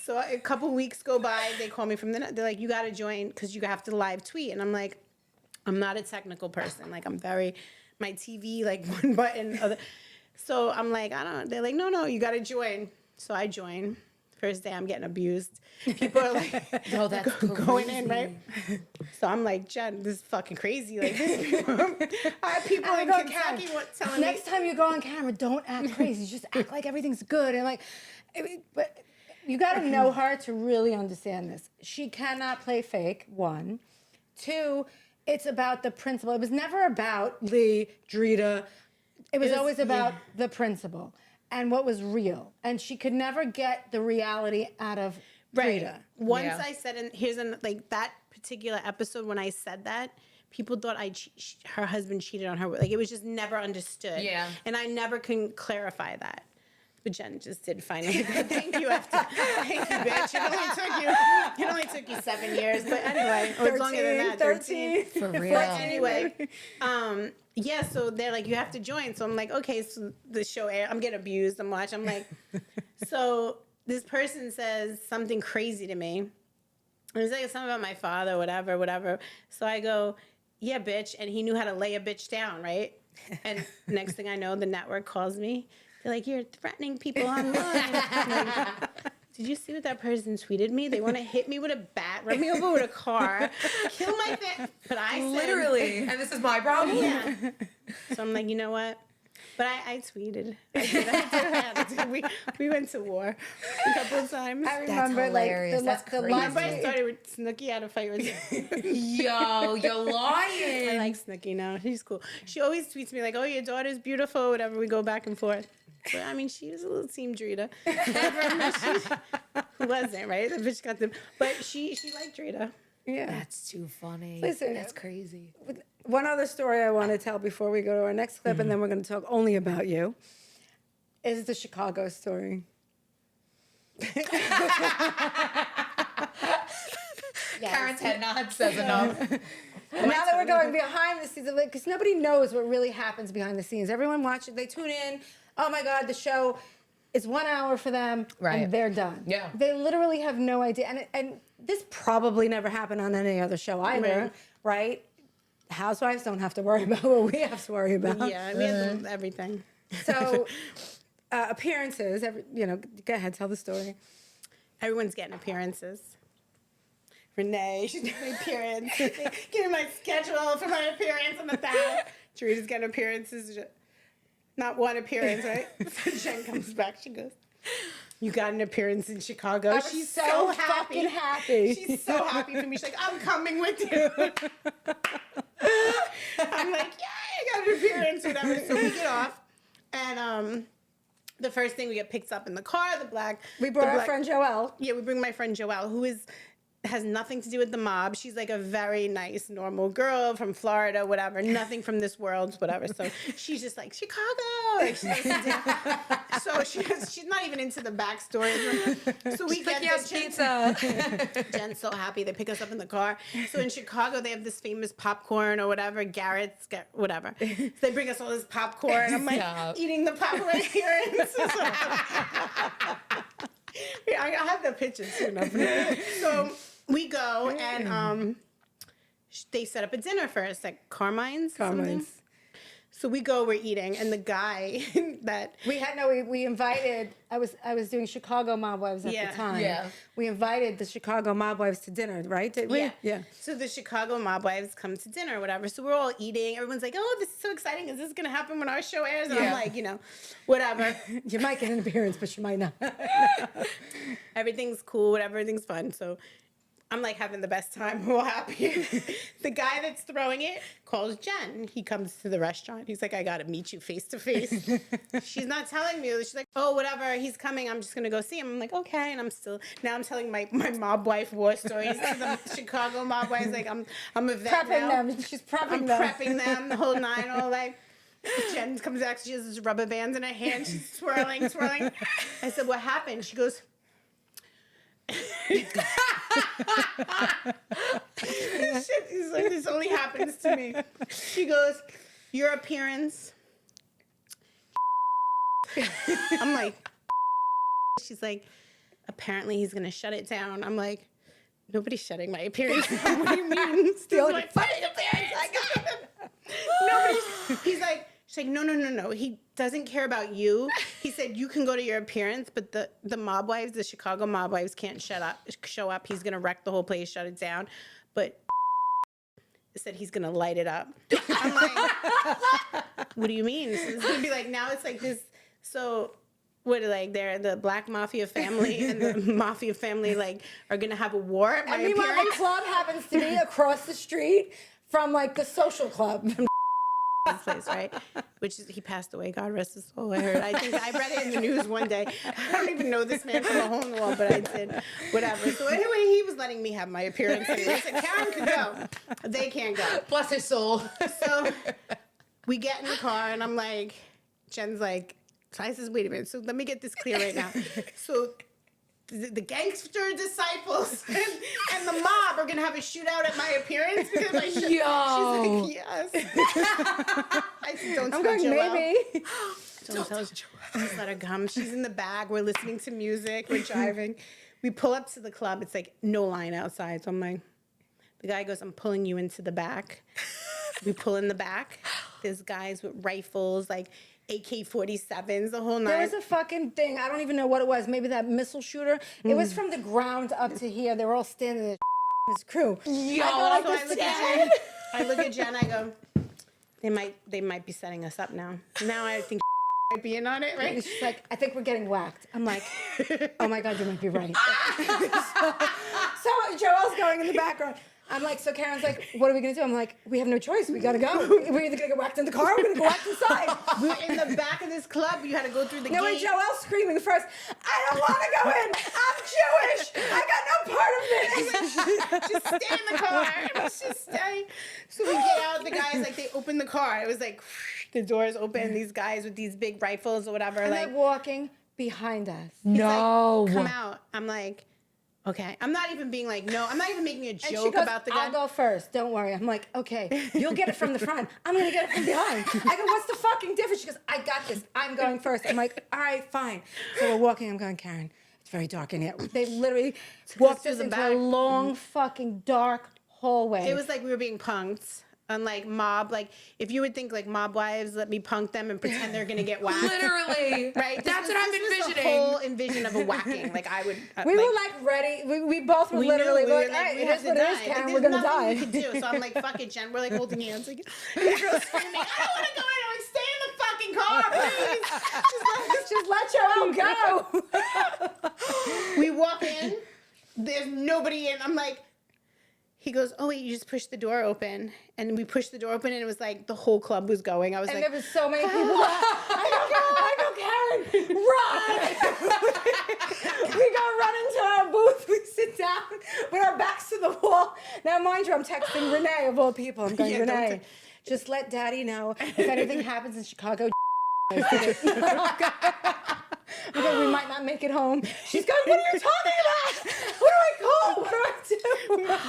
So a couple weeks go by. They call me from the net. They're like, you got to join because you have to live tweet. And I'm like, I'm not a technical person. Like, I'm very, my TV, like, one button. So I'm like, I don't. They're like, no, you got to join. So I join. First day, I'm getting abused. People are like, Oh, that's going in, right? So I'm like, Jen, this is fucking crazy. Like, this people, I have people in Kentucky telling me. Next time you go on camera, don't act crazy. Just act like everything's good. And like, but you got to know her to really understand this. She cannot play fake, 1. 2, it's about the principle. It was never about Lee, Drita. It was always about the principle and what was real. And she could never get the reality out of Drita. Once I said, like that particular episode when I said that, people thought her husband cheated on her. Like, it was just never understood. Yeah. And I never can clarify that. But Jen just did finally. Thank you, thank you, bitch. It only took you 7 years, but anyway, or it's longer than that. 13. For real. But anyway, yeah. So they're like, you have to join. So I'm like, okay. So the show air. I'm getting abused. I'm watching. I'm like, so this person says something crazy to me. And it's like something about my father, whatever. So I go, yeah, bitch. And he knew how to lay a bitch down, right? And next thing I know, the network calls me. They're like, you're threatening people online. Like, did you see what that person tweeted me? They want to hit me with a bat, run me over with a car, kill my family. But I said, Literally. And this is my problem? Yeah. So I'm like, you know what? But I tweeted. I did. We went to war a couple of times. I remember, hilarious. That's the crazy. Remember I started with Snooki had a fight with Yo, you're lying. I like Snooki now. She's cool. She always tweets me like, oh, your daughter's beautiful, whatever. We go back and forth. But I mean, she was a little team Drita. She wasn't, right? The bitch got them. But she liked Drita. Yeah. That's too funny. Listen, That's crazy. One other story I want to tell before we go to our next clip, and then we're going to talk only about you, is the Chicago story. Karen's head nod says enough. Now that we're going behind the scenes, because nobody knows what really happens behind the scenes. Everyone watches, they tune in. Oh my God, the show is 1 hour for them, Right. and they're done. Yeah. They literally have no idea. And this probably never happened on any other show either, right? Housewives don't have to worry about what we have to worry about. Yeah, we had everything. So, appearances, go ahead, tell the story. Everyone's getting appearances. Renee, she's getting an appearance. Give me my schedule for my appearance on the thing. Terita's getting appearances. Not one appearance, right? So Jen comes back. She goes, you got an appearance in Chicago. I was She's so happy. fucking happy. She's so happy for me. She's like, I'm coming with you. I'm like, yeah, I got an appearance, whatever. So we get off. And the first thing we get picked up in the car, We brought our friend Joelle. Yeah, we bring my friend Joelle, who has nothing to do with the mob. She's like a very nice, normal girl from Florida, whatever. Nothing from this world, whatever. So she's just like, Chicago. Like, so she's not even into the backstory. So we get Yes, pizza. Jen's so happy. They pick us up in the car. So in Chicago, they have this famous popcorn or whatever. Garrett's, whatever. So they bring us all this popcorn. I'm like eating the popcorn here. I have the pictures soon. So we go and they set up a dinner for us at Carmine's. Something. So we go, we're eating, and the guy that we invited. I was doing Chicago Mob Wives at the time. Yeah. We invited the Chicago Mob Wives to dinner, right? Did we? Yeah. So the Chicago Mob Wives come to dinner or whatever. So we're all eating. Everyone's like, oh, this is so exciting. Is this going to happen when our show airs? And I'm like, whatever. You might get an appearance, but you might not. Everything's cool, whatever. Everything's fun. So I'm like having the best time. We're all happy. The guy that's throwing it calls Jen. He comes to the restaurant. He's like, I got to meet you face to face. She's not telling me. She's like, oh, whatever. He's coming. I'm just going to go see him. I'm like, okay. And I'm telling my mob wife war stories to the Chicago mob wives. Like, I'm a vet Prepping now. them. She's prepping I'm them. prepping them the whole nine, all like. Jen comes back. She has this rubber bands in her hand. She's swirling. I said, what happened? She goes, shit, he's like, this only happens to me. She goes, your appearance. I'm like, she's like, apparently he's going to shut it down. I'm like, nobody's shutting my appearance down. What do you mean? Still my fucking appearance. I got it. Nobody's. He's like, she's like, no. He doesn't care about you. He said you can go to your appearance, but the mob wives, the Chicago mob wives, can't show up. He's gonna wreck the whole place, shut it down. But said he's gonna light it up. I'm like, what do you mean? So it's gonna be like now it's like this. So what, like they're the black mafia family and the mafia family like are gonna have a war at my And meanwhile, appearance? the club happens to be across the street from like the social club. His place, right? Which is, he passed away. God rest his soul. I heard. I think I read it in the news one day. I don't even know this man from a hole in the wall, but I did. Whatever. So anyway, he was letting me have my appearance. Anyway. I said, Karen can go. They can't go. Bless his soul. So we get in the car, and I'm like, Jen's like, so I says, wait a minute. So let me get this clear right now. So the gangster disciples and the mob are gonna have a shootout at my appearance because my She's like, yes. I said, don't tell I'm going, Joelle. maybe. Don't tell Joelle. Just let her come. She's in the bag. We're listening to music. We're driving. We pull up to the club. It's like no line outside. So I'm like, the guy goes, I'm pulling you into the back. We pull in the back. There's guys with rifles, like AK-47s, the whole night. There was a fucking thing. I don't even know what it was. Maybe that missile shooter. It was from the ground up to here. They were all standing there. His crew. Yo, I So I look at Jen. I go, they might be setting us up now. Now I think might be in on it, right? She's like, I think we're getting whacked. I'm like, oh my God, you might be right. so Joelle's going in the background. I'm like, so Karen's like, what are we gonna do? I'm like, we have no choice. We gotta go. We're either gonna get whacked in the car or we're gonna go whacked inside. We're in the back of this club. You had to go through the No, wait, gate. Joelle's screaming first. I don't want to go in. I'm Jewish. I got no part of this. Just stay in the car. Just stay. So we get out. The guys, like, they open the car. It was like, the doors open. These guys with these big rifles or whatever. And like, they're walking behind us. No. come out. I'm like, okay. I'm not even being like, no. I'm not even making a And she joke goes, about the I'll gun. go first. Don't worry. I'm like, okay, you'll get it from the front. I'm going to get it from behind. I go, what's the fucking difference? She goes, I got this. I'm going first. I'm like, all right, fine. So we're walking. I'm going, Karen, it's very dark in here. They literally walked through us the into back. a long fucking dark hallway. It was like we were being punked. Unlike mob, like if you would think like mob wives, let me punk them and pretend they're gonna get whacked. Literally. Right? That's what I'm This was the envisioning. whole envision of a whacking. Like I would. we were like ready. We both were we literally knew, we like, were all right, we it have is to what it die. is, Like, Karen. there's We're going to nothing die. we could do. So I'm like, fuck it, Jen. We're like holding hands. Like, the girl's screaming, I don't want to go in. I'm like, stay in the fucking car, please. Just let Joelle go. We walk in. There's nobody in. I'm like, he goes, oh wait, you just pushed the door open. And we pushed the door open and it was like the whole club was going. I was And like, there was so many people. I go, Karen, run! We go run into our booth. We sit down with our backs to the wall. Now, mind you, I'm texting Renee of all people. I'm going, Yeah, don't Renee, just let Daddy know if anything happens in Chicago. Okay, we might not make it home. She's going, what are you talking about? What do I call? What do I do?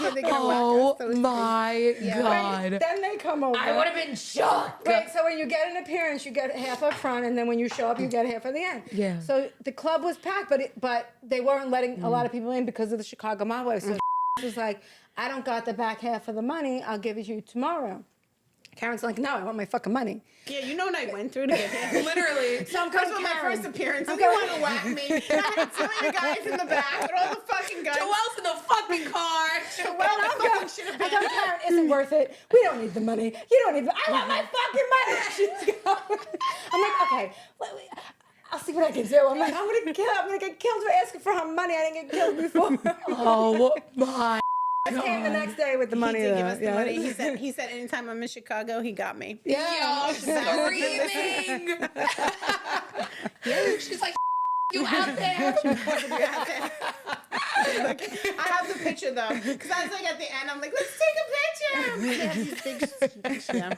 yeah, they're gonna Oh whack us. So it's my God. Then they come over. I would have been shocked. Right, so when you get an appearance, you get half up front, and then when you show up, you get half at the end. Yeah. So the club was packed, but they weren't letting a lot of people in because of the Chicago mob wives. So was like, I don't got the back half of the money. I'll give it to you tomorrow. Karen's like, no, I want my fucking money. Yeah, you know what I went through to get here. Literally. So I'm First going, of all, my Karen. first appearance, I'm they going- want to whack me. I had 2 of you guys in the back with all the fucking guns. Joelle's in the fucking car. Well, I'm fucking going, should have I been. go, Karen, is it worth it? We don't need the money. You don't need the I want my fucking money. She's going. I'm like, okay, I'll see what I can do. I'm like, I'm gonna get killed for asking for her money. I didn't get killed before. Oh my. I came the next day with the money. He did give though. us the Yeah. money. He said anytime I'm in Chicago, he got me. Yeah. Yo, screaming. Yeah, she's like, you out there. Like, I have the picture though, because I was like at the end, I'm like, let's take a picture. Yeah.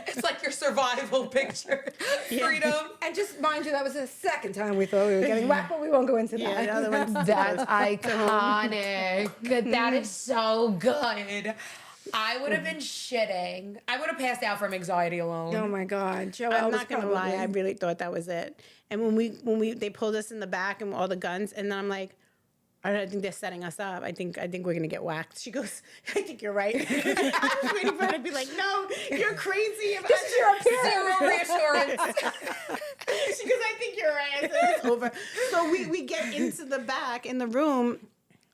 It's like your survival picture. Freedom. And just mind you, that was the second time we thought we were getting whacked, but we won't go into that. Yeah, the other one's That's iconic. That is so good. I would have been shitting. I would have passed out from anxiety alone. Oh my God, Joelle I'm was not gonna lie, I really thought that was it. And when they pulled us in the back and all the guns, and then I'm like, I think they're setting us up. I think we're gonna get whacked. She goes, I think you're right. I was waiting for her to be like, no, you're crazy. This is your appearance. Zero reassurance. She goes, I think you're right. I said, it's over. So we get into the back in the room,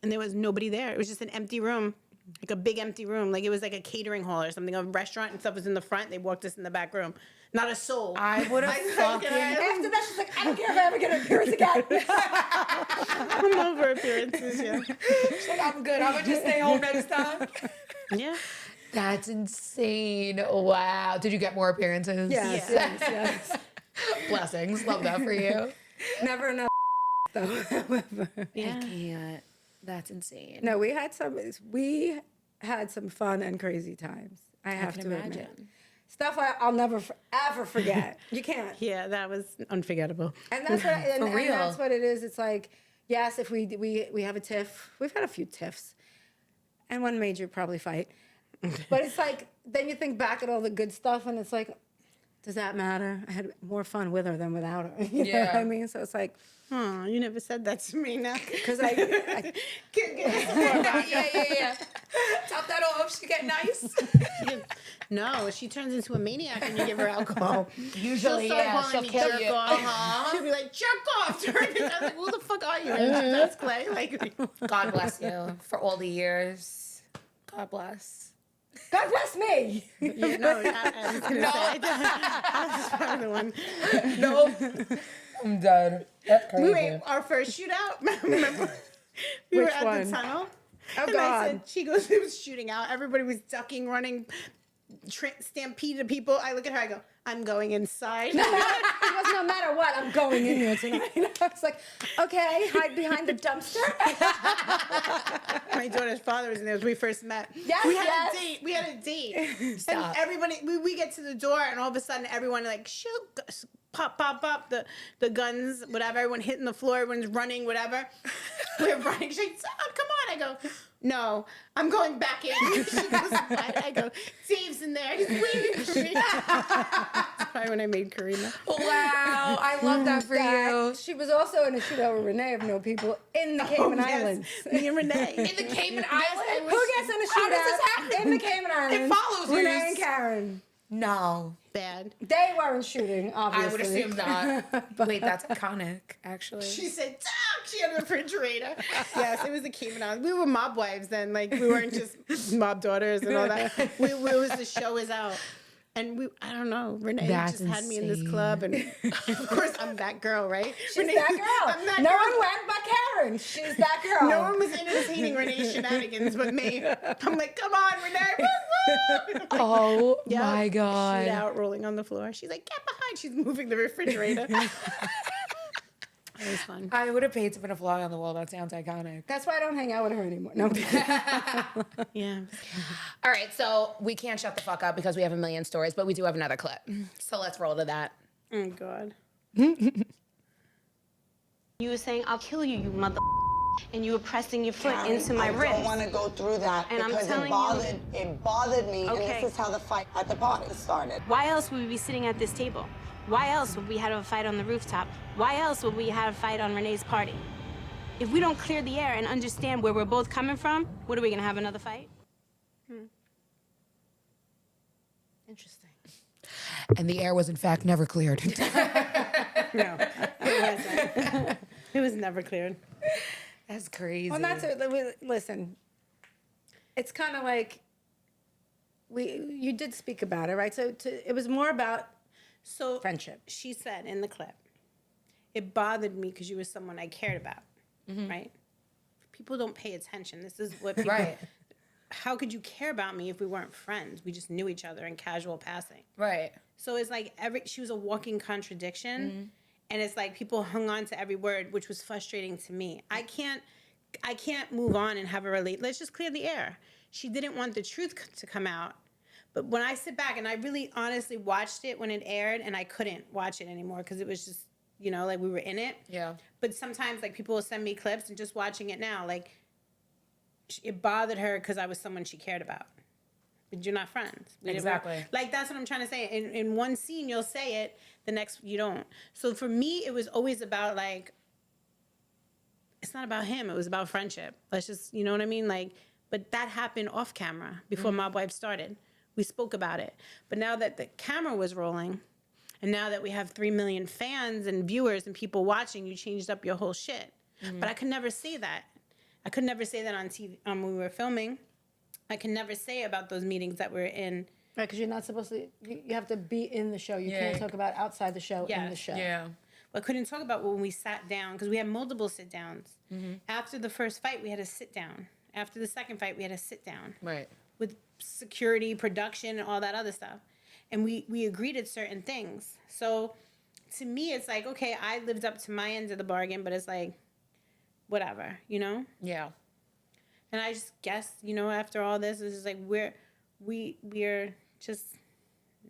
and there was nobody there. It was just an empty room. Like a big empty room. Like it was like a catering hall or something. A restaurant and stuff was in the front. They walked us in the back room. Not a soul. I would have fucking... After that, she's like, I don't care if I ever get an appearance again. I'm over appearances, yeah. She's like, I'm good. I'm going to just stay home next time. Yeah. That's insane. Wow. Did you get more appearances? Yes, yes. Blessings. Love that for you. Never enough, though. However. Yeah. I can't. That's insane. No, we had some fun and crazy times. I have to admit. imagine. Stuff I'll never ever forget. You can't. Yeah, that was unforgettable. And that's what and real. that's what it is. It's like, yes, if we have a tiff, we've had a few tiffs, and one major probably fight. But it's like then you think back at all the good stuff, and it's like, does that matter? I had more fun with her than without her. You know what I mean? So it's like, Oh, you never said that to me now. because I Yeah. Top that off. She get nice. No, she turns into a maniac when you give her alcohol. Usually, She'll start yeah. calling She'll me kill jerk you. off. She'll be like, jerk off. During it. I was like, who the fuck are you? And that's Clay. Like, God bless you for all the years. God bless. God bless me. yeah, no, I was going to say, I was probably the one. No. I'm dead. That's crazy. Wait, our first shootout, remember? We were Which at one? the tunnel. Oh, and God. I said, she goes, it was shooting out. Everybody was ducking, running, stampede people. I look at her, I go, I'm going inside. It was no matter what, I'm going in here tonight. I was like, okay, hide behind the dumpster. My daughter's father was in there when we first met. Yes, we had yes. a date. We had a date. Stop. And everybody, we get to the door, and all of a sudden, everyone like shoot, pop, the guns, whatever. Everyone hitting the floor. Everyone's running, whatever. We're running. She's like, oh, come on. I go, no, I'm going back in. She goes, what? I go, Dave's in there. He's waiting for me. That's probably when I made Karina. Wow. I love that for you. She was also in a shootout with Renee of no people in the Cayman Islands. Me and Renee. In the Cayman Islands? Who gets in a How does this shootout happen? in the Cayman Islands? follows you. Renee and Karen. No. Bad. They weren't shooting, obviously. I would assume not. Wait, that's iconic, actually. She said, "Doc!" She had a refrigerator. Yes, it was the Cayman Islands. We were mob wives then. Like, we weren't just mob daughters and all that. It was the show is out. And I don't know, Renee That's just had me in this insane. club. And of course, I'm that girl, right? She's Renee, that girl. I'm that No girl. one went but Karen. She's that girl. No one was entertaining Renee's shenanigans but me. I'm like, come on, Renee. Woo, woo. Oh Yep. my God. Shootout rolling on the floor. She's like, get behind. She's moving the refrigerator. It was fun. I would have paid to put a fly on the wall. That sounds iconic. That's why I don't hang out with her anymore. No. Yeah. All right, so we can't shut the fuck up because we have a million stories, but we do have another clip. So let's roll to that. Oh, God. You were saying, I'll kill you, you mother. And you were pressing your foot Karen, into my ribs. I don't want to go through that And I'm because telling it bothered me, and Okay. this is how the fight at the party started. Why else would we be sitting at this table? Why else would we have a fight on the rooftop? Why else would we have a fight on Renee's party? If we don't clear the air and understand where we're both coming from, what are we gonna have, another fight? Interesting. And the air was, in fact, never cleared. No, it wasn't. It was never cleared. That's crazy. Well, not to listen. It's kind of like you did speak about it, right? So it was more about So friendship. she said in the clip, it bothered me because you were someone I cared about, right? People don't pay attention. This is what people... Right. How could you care about me if we weren't friends? We just knew each other in casual passing. Right. So it's like she was a walking contradiction. And it's like people hung on to every word, which was frustrating to me. I can't I can't move on and have a relate. Let's just clear the air. She didn't want the truth to come out. But when I sit back and I really honestly watched it when it aired, and I couldn't watch it anymore because it was just, you know, like we were in it. Yeah. But sometimes like people will send me clips, and just watching it now, like it bothered her because I was someone she cared about. But you're not friends. Exactly. Like that's what I'm trying to say. In one scene you'll say it, the next you don't. So for me, it was always about like, it's not about him. It was about friendship. Let's just, you know what I mean? Like, but that happened off camera before Mob Wives started. We spoke about it. But now that the camera was rolling, and now that we have 3 million fans and viewers and people watching, you changed up your whole shit. But I could never say that. I could never say that on TV when we were filming. I can never say about those meetings that we're in. Right, because you're not supposed to. You have to be in the show. You can't talk about outside the show in the show. Yeah. I couldn't talk about when we sat down because we had multiple sit downs. After the first fight, we had a sit down. After the second fight, we had a sit down. Right. With security, production, and all that other stuff. And we agreed at certain things. So to me, it's like, okay, I lived up to my end of the bargain, but it's like, whatever, you know? Yeah. And I just guess, you know, after all this, it's just like we're just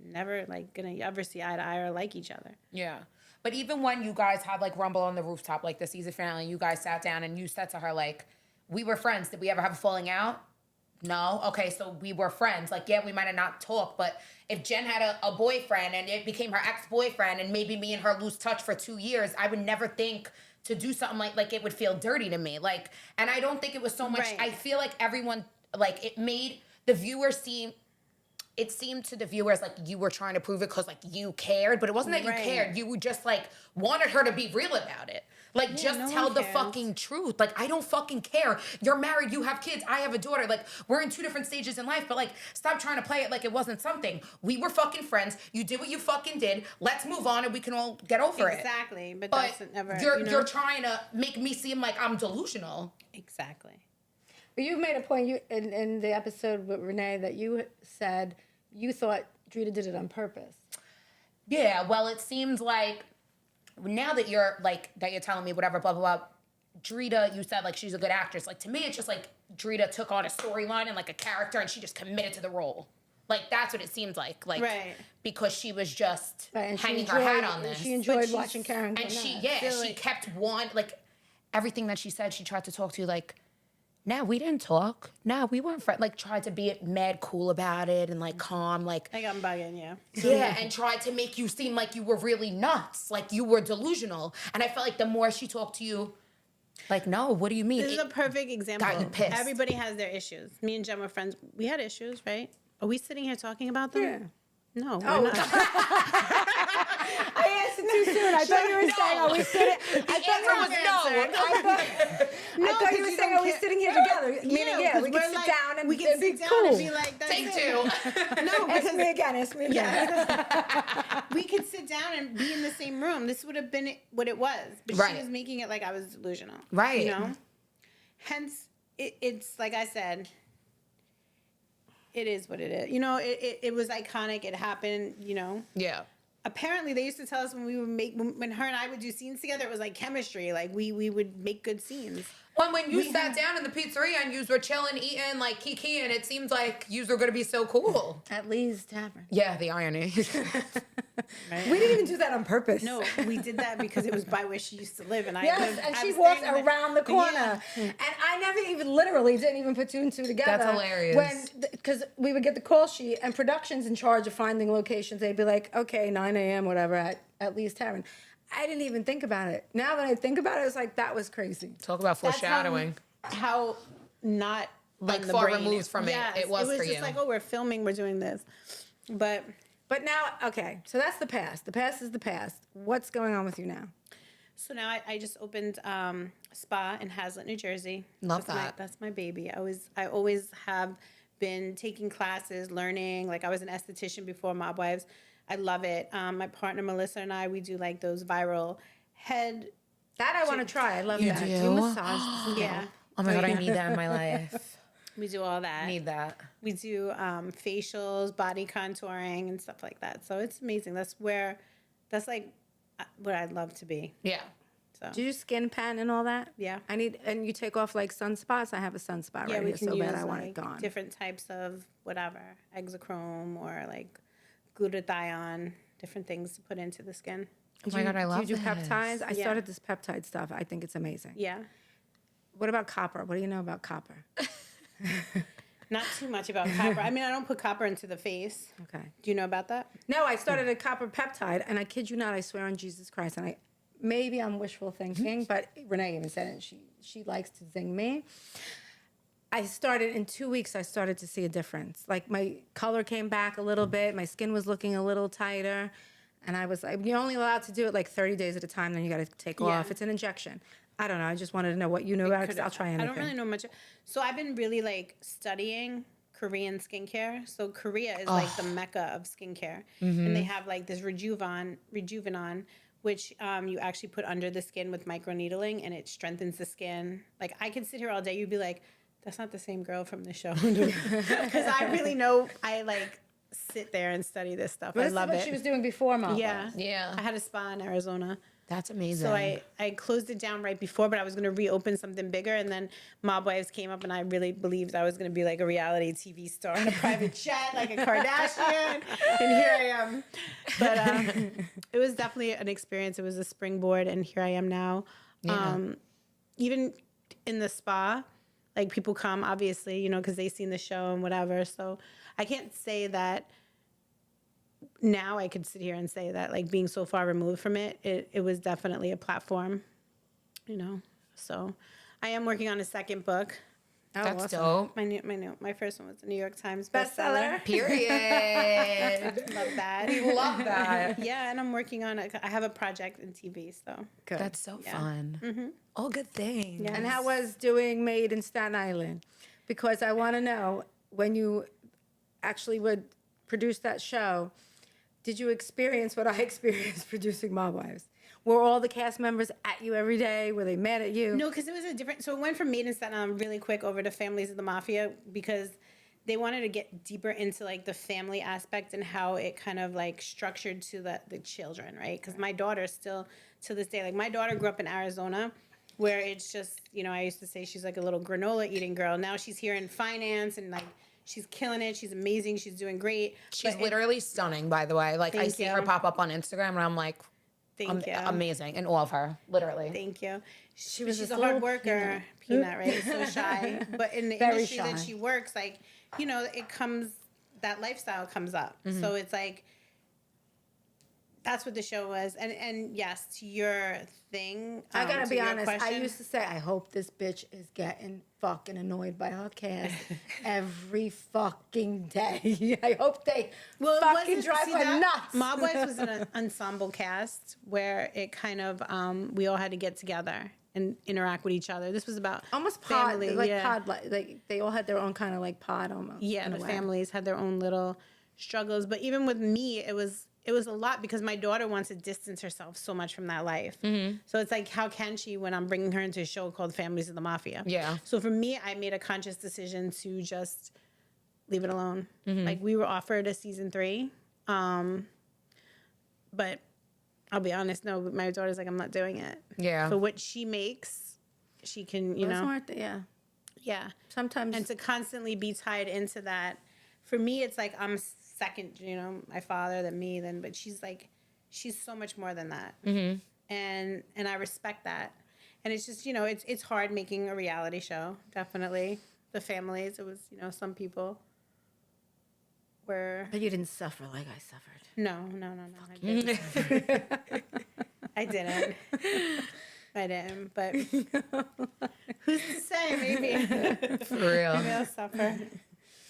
never like gonna ever see eye to eye or like each other. Yeah. But even when you guys had like Rumble on the Rooftop, like the season finale, you guys sat down and you said to her, like, we were friends. Did we ever have a falling out? No? Okay, so we were friends. Like, yeah, we might have not talked, but if Jen had a boyfriend and it became her ex-boyfriend and maybe me and her lose touch for 2 years, I would never think to do something like it would feel dirty to me. Like, and I don't think it was so much, Right. I feel like everyone, like, it made the viewers seem, it seemed to the viewers like you were trying to prove it because, like, you cared, but it wasn't that you Right. cared. You just, like, wanted her to be real about it. Like, Yeah, just no tell one the cares. fucking truth. Like, I don't fucking care. You're married, you have kids, I have a daughter. Like, we're in 2 different stages in life, but, like, stop trying to play it like it wasn't something. We were fucking friends. You did what you fucking did. Let's move on and we can all get over it. Exactly, but But that's never. you're, you know? you're trying to make me seem like I'm delusional. Exactly. But you made a point in the episode with Renee that you said you thought Drita did it on purpose. Yeah, well, it seems like now that you're telling me whatever, blah, blah, blah, Drita, you said, like, she's a good actress. Like, to me, it's just like Drita took on a storyline and, like, a character and she just committed to the role. Like, that's what it seems like. Like, Right. because she was just Right, and hanging her hat on this. She enjoyed But watching Karen And Garvano. she kept one, like, everything that she said, she tried to talk to you, like, no, we didn't talk. No, we weren't friends. Like, tried to be mad cool about it and, like, calm. Like, I got bugging, yeah. yeah, and tried to make you seem like you were really nuts. Like, you were delusional. And I felt like the more she talked to you, like, no, what do you mean? This is a perfect example. got you pissed. Everybody has their issues. Me and Jen were friends. We had issues, right? Are we sitting here talking about them? Yeah. No, we're Oh, not. I answered too soon. I thought you were saying, are we sitting? I thought you were saying, are we sitting here together? Meaning, yeah, we can sit down and we can be sit down cool. and be like, that's Take it. 2. No, Ask me again. Ask me again. we could sit down and be in the same room. This would have been what it was. But Right. she was making it like I was delusional. Right. You know? Hence, it's like I said, it is what it is. You know, it was iconic. It happened, you know. Yeah. Apparently, they used to tell us when we would when her and I would do scenes together, it was like chemistry. Like, we would make good scenes. When you sat down in the pizzeria and you were chilling, eating, like, kiki, and it seemed like you were going to be so cool. At Lee's Tavern. Yeah, the irony. We didn't even do that on purpose. No, we did that because it was by where she used to live. And Yes, and I she was walked staying in around the corner. Yeah. And I never even, literally didn't even put 2 and 2 together. That's hilarious. Because we would get the call sheet and production's in charge of finding locations. They'd be like, okay, 9 a.m., whatever, at Lee's Tavern. I didn't even think about it. Now that I think about it, it's like, that was crazy. Talk about That's foreshadowing. how not Like, on the far brain. removed from it. Yes, It was for just you. like, oh, we're filming, we're doing this. But now, okay, so that's the past. The past is the past. What's going on with you now? so now I just opened a spa in Hazlet, New Jersey. Love That's that. That's my baby. I always have been taking classes, learning. Like, I was an esthetician before Mob Wives. I love it. My partner Melissa and I, we do like those viral head. That I want to try. I love that. do? You massage. Yeah, Oh my God, I need that in my life. we do all that. I need that. We do facials, body contouring, and stuff like that. So it's amazing. That's like what I'd love to be. Yeah. So Do you skin pen and all that? Yeah. And you take off like sunspots? I have a sunspot yeah, right we here can so use bad I want it like gone. different types of whatever, exochrome or like glutathione, different things to put into the skin. Oh my God, I love Do you do this. peptides? I Yeah. started this peptide stuff. I think it's amazing. Yeah. What about copper? What do you know about copper? Not too much about copper. I mean, I don't put copper into the face. Okay. Do you know about that? No, I started a copper peptide, and I kid you not, I swear on Jesus Christ, and maybe I'm wishful thinking, but Renee even said it. She likes to zing me. I started in 2 weeks. I started to see a difference. Like my color came back a little bit. My skin was looking a little tighter, and I was like, "You're only allowed to do it like 30 days at a time. Then you got to take off. It's an injection." I don't know. I just wanted to know what you knew about it because I'll try anything. I don't really know much. So I've been really like studying Korean skincare. So Korea is like the mecca of skincare, and they have like this Rejuvenon, which you actually put under the skin with microneedling, and it strengthens the skin. Like I could sit here all day. You'd be like, "That's not the same girl from the show," because I really know. I like sit there and study this stuff. I love what it. she was doing before, Mom. Yeah, Yeah. I had a spa in Arizona. That's amazing. So I closed it down right before, but I was going to reopen something bigger. And then Mob Wives came up, and I really believed I was going to be like a reality TV star in a private jet, like a Kardashian. And here I am. But it was definitely an experience. It was a springboard, and here I am now. Yeah. Even in the spa, like people come, obviously, you know, because they've seen the show and whatever. So I can't say that. Now I could sit here and say that, like, being so far removed from it, it was definitely a platform, you know. So I am working on a second book. That's dope. My first one was a New York Times Bestseller. bestseller. Period. Love that. We love that. Yeah, and I'm working on I have a project in TV, so. Good. That's so fun. All good things. Yeah. And how was doing Made in Staten Island? Because I want to know, when you actually would produce that show, did you experience what I experienced producing Mob Wives? Were all the cast members at you every day? Were they mad at you? No, because it was a different. So it went from Made in Staten Island really quick over to Families of the Mafia because they wanted to get deeper into like the family aspect and how it kind of like structured to the children, right? Because my daughter still to this day, like my daughter grew up in Arizona, where it's just, you know, I used to say she's like a little granola eating girl. Now she's here in finance and like she's killing it. She's amazing. She's doing great. She's literally stunning, by the way. Like I see her you. pop up on Instagram, and I'm like, Thank you. amazing, and all of her, literally. Thank you. She's was a this hard little worker, peanut, right? So shy. But in the Very industry that shy. she works, like, you know, it comes, that lifestyle comes up. So it's like, that's what the show was. And yes, to your thing. I gotta to be your honest. I question, used to say, I hope this bitch is getting fucking annoyed by her cast every fucking day. I hope they Well, it fucking wasn't- drive see, her that- nuts. Mob Wives was an ensemble cast where it kind of, we all had to get together and interact with each other. This was about Almost pod, family, like yeah. pod, like they all had their own kind of like pod almost. Yeah, in a the way. families had their own little struggles. But even with me, it was a lot because my daughter wants to distance herself so much from that life. So it's like, how can she when I'm bringing her into a show called Families of the Mafia? Yeah. So for me, I made a conscious decision to just leave it alone. Like we were offered a season 3, but I'll be honest, no, my daughter's like, I'm not doing it. Yeah. For what she makes, she can, you That's know. smart, yeah. Yeah. Sometimes And to constantly be tied into that, for me, it's like I'm second, you know, my father, then me, then, but she's like, she's so much more than that. And I respect that. And it's just, you know, it's hard making a reality show, definitely. The families, it was, you know, some people were, But you didn't suffer like I suffered. no. I didn't. I didn't. I didn't, but who's to say, maybe. For real. Maybe I'll suffer.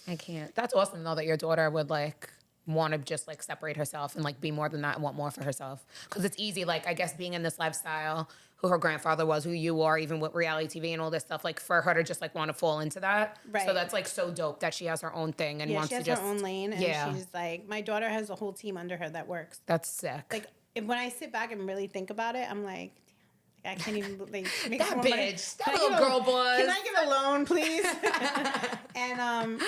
I can't. That's awesome though that your daughter would like want to just like separate herself and like be more than that and want more for herself. Because it's easy, like I guess being in this lifestyle, who her grandfather was, who you are, even with reality TV and all this stuff, like for her to just like want to fall into that. Right. So that's like so dope that she has her own thing and Yeah, wants she has to just her own lane, and yeah. she's like, my daughter has a whole team under her that works. That's sick. Like, when I sit back and really think about it, I'm like, damn, like, I can't even like make that some more money. bitch, that Can I little get a- girl buzz. Can I get a loan, please? And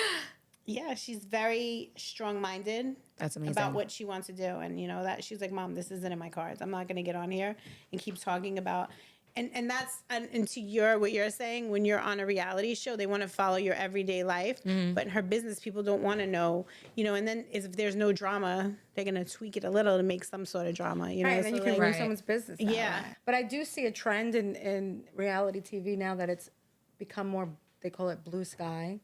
yeah, she's very strong-minded, That's amazing. about what she wants to do. And, you know, that she's like, Mom, this isn't in my cards. I'm not going to get on here and keep talking about. And that's, and to what you're saying, when you're on a reality show, they want to follow your everyday life. But in her business, people don't want to know, you know, and then if there's no drama, they're going to tweak it a little to make some sort of drama, you know. Right, then you can ruin Right. someone's business. that Yeah. way. But I do see a trend in reality TV now that it's become more, they call it blue sky,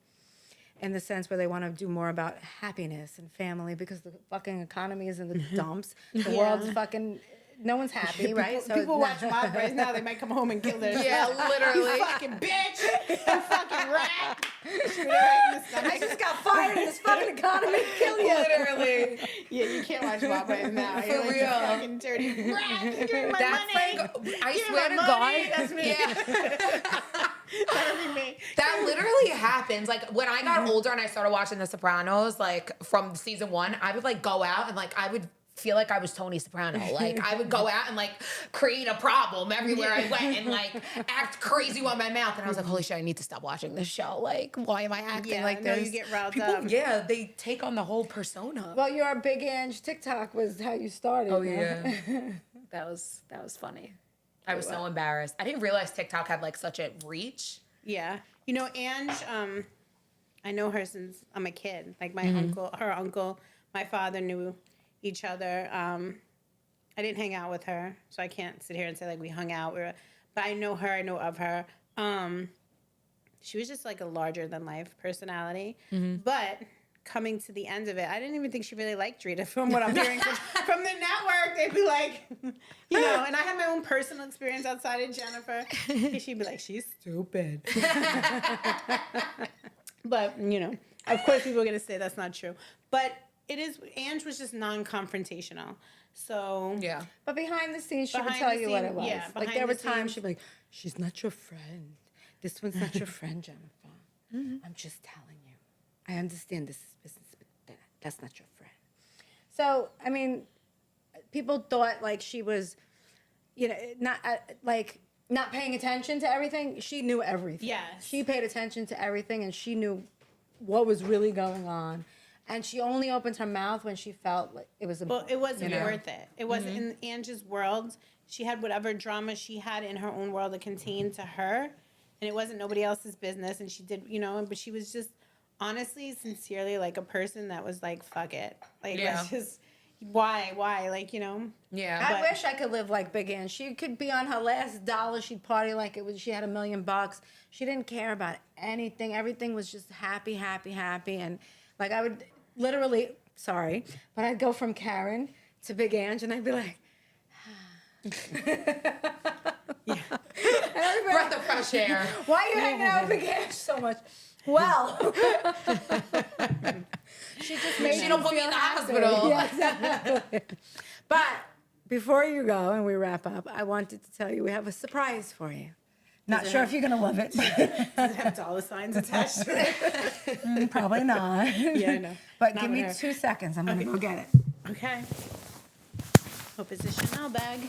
in the sense where they want to do more about happiness and family because the fucking economy is in the dumps. The world's fucking, no one's happy, right? People watch Mob right now, they might come home and kill their Yeah, literally. You fucking bitch! You fucking rat! Shoot her right in the stomach. I just got fired in this fucking economy. Kill you. Literally. Yeah, you can't watch Mob right now. For You're like, real. you fucking dirty rat! Give me my That's money! like, I Give me swear my to money. God. That's me. Yeah. That'd be me. That literally happens. Like when I got older and I started watching The Sopranos, like from season 1, I would like go out and like I would feel like I was Tony Soprano. Like I would go out and like create a problem everywhere I went and like act crazy with my mouth. And I was like, holy shit, I need to stop watching this show. Like, why am I acting like no, this? you get riled People, up. yeah, they take on the whole persona. Well, your Big Ange TikTok was how you started. Oh huh? yeah, that was funny. I was so embarrassed. I didn't realize TikTok had like such a reach. Yeah. You know, Ange, I know her since I'm a kid. Like my her uncle, my father knew each other. I didn't hang out with her, so I can't sit here and say like we hung out. But I know her, I know of her. She was just like a larger than life personality. But coming to the end of it, I didn't even think she really liked Rita from what I'm hearing from the network. They'd be like, you know, and I had my own personal experience outside of Jennifer. And she'd be like, she's stupid. But, you know, of course people are going to say that's not true. But it is, Ange was just non-confrontational. So, Yeah. But behind the scenes, she would Behind tell the you what scene- it was. yeah, like behind there were the times scenes. she'd be like, she's not your friend. This one's not your friend, Jennifer. I'm just telling you. I understand this is business, but that's not your friend. So, I mean, people thought like she was, you know, not paying attention to everything. She knew everything. Yes. She paid attention to everything, and she knew what was really going on. And she only opened her mouth when she felt like it was important. well, it wasn't you know? worth it. It wasn't in Ange's world. She had whatever drama she had in her own world that contained to her. And it wasn't nobody else's business. And she did, you know, but she was just honestly, sincerely like a person that was like, fuck it. Like, let's just, why? Like, you know? Yeah. I wish I could live like Big Ann. She could be on her last dollar. She'd party like it was. She had $1 million. She didn't care about anything. Everything was just happy. And like I would literally, sorry, but I'd go from Karen to Big Ange, and I'd be like, Breath of fresh air. why are you hanging out with Big Ange so much? Well, she just made She don't me put me feel in the happy. hospital. Yeah, exactly. But before you go and we wrap up, I wanted to tell you we have a surprise for you. Not sure if you're gonna love it. Does it have dollar signs attached to it? Probably not. Yeah, I know. But Not give me with her. 2 seconds. I'm gonna go get it. Okay. Hope it's a Chanel bag.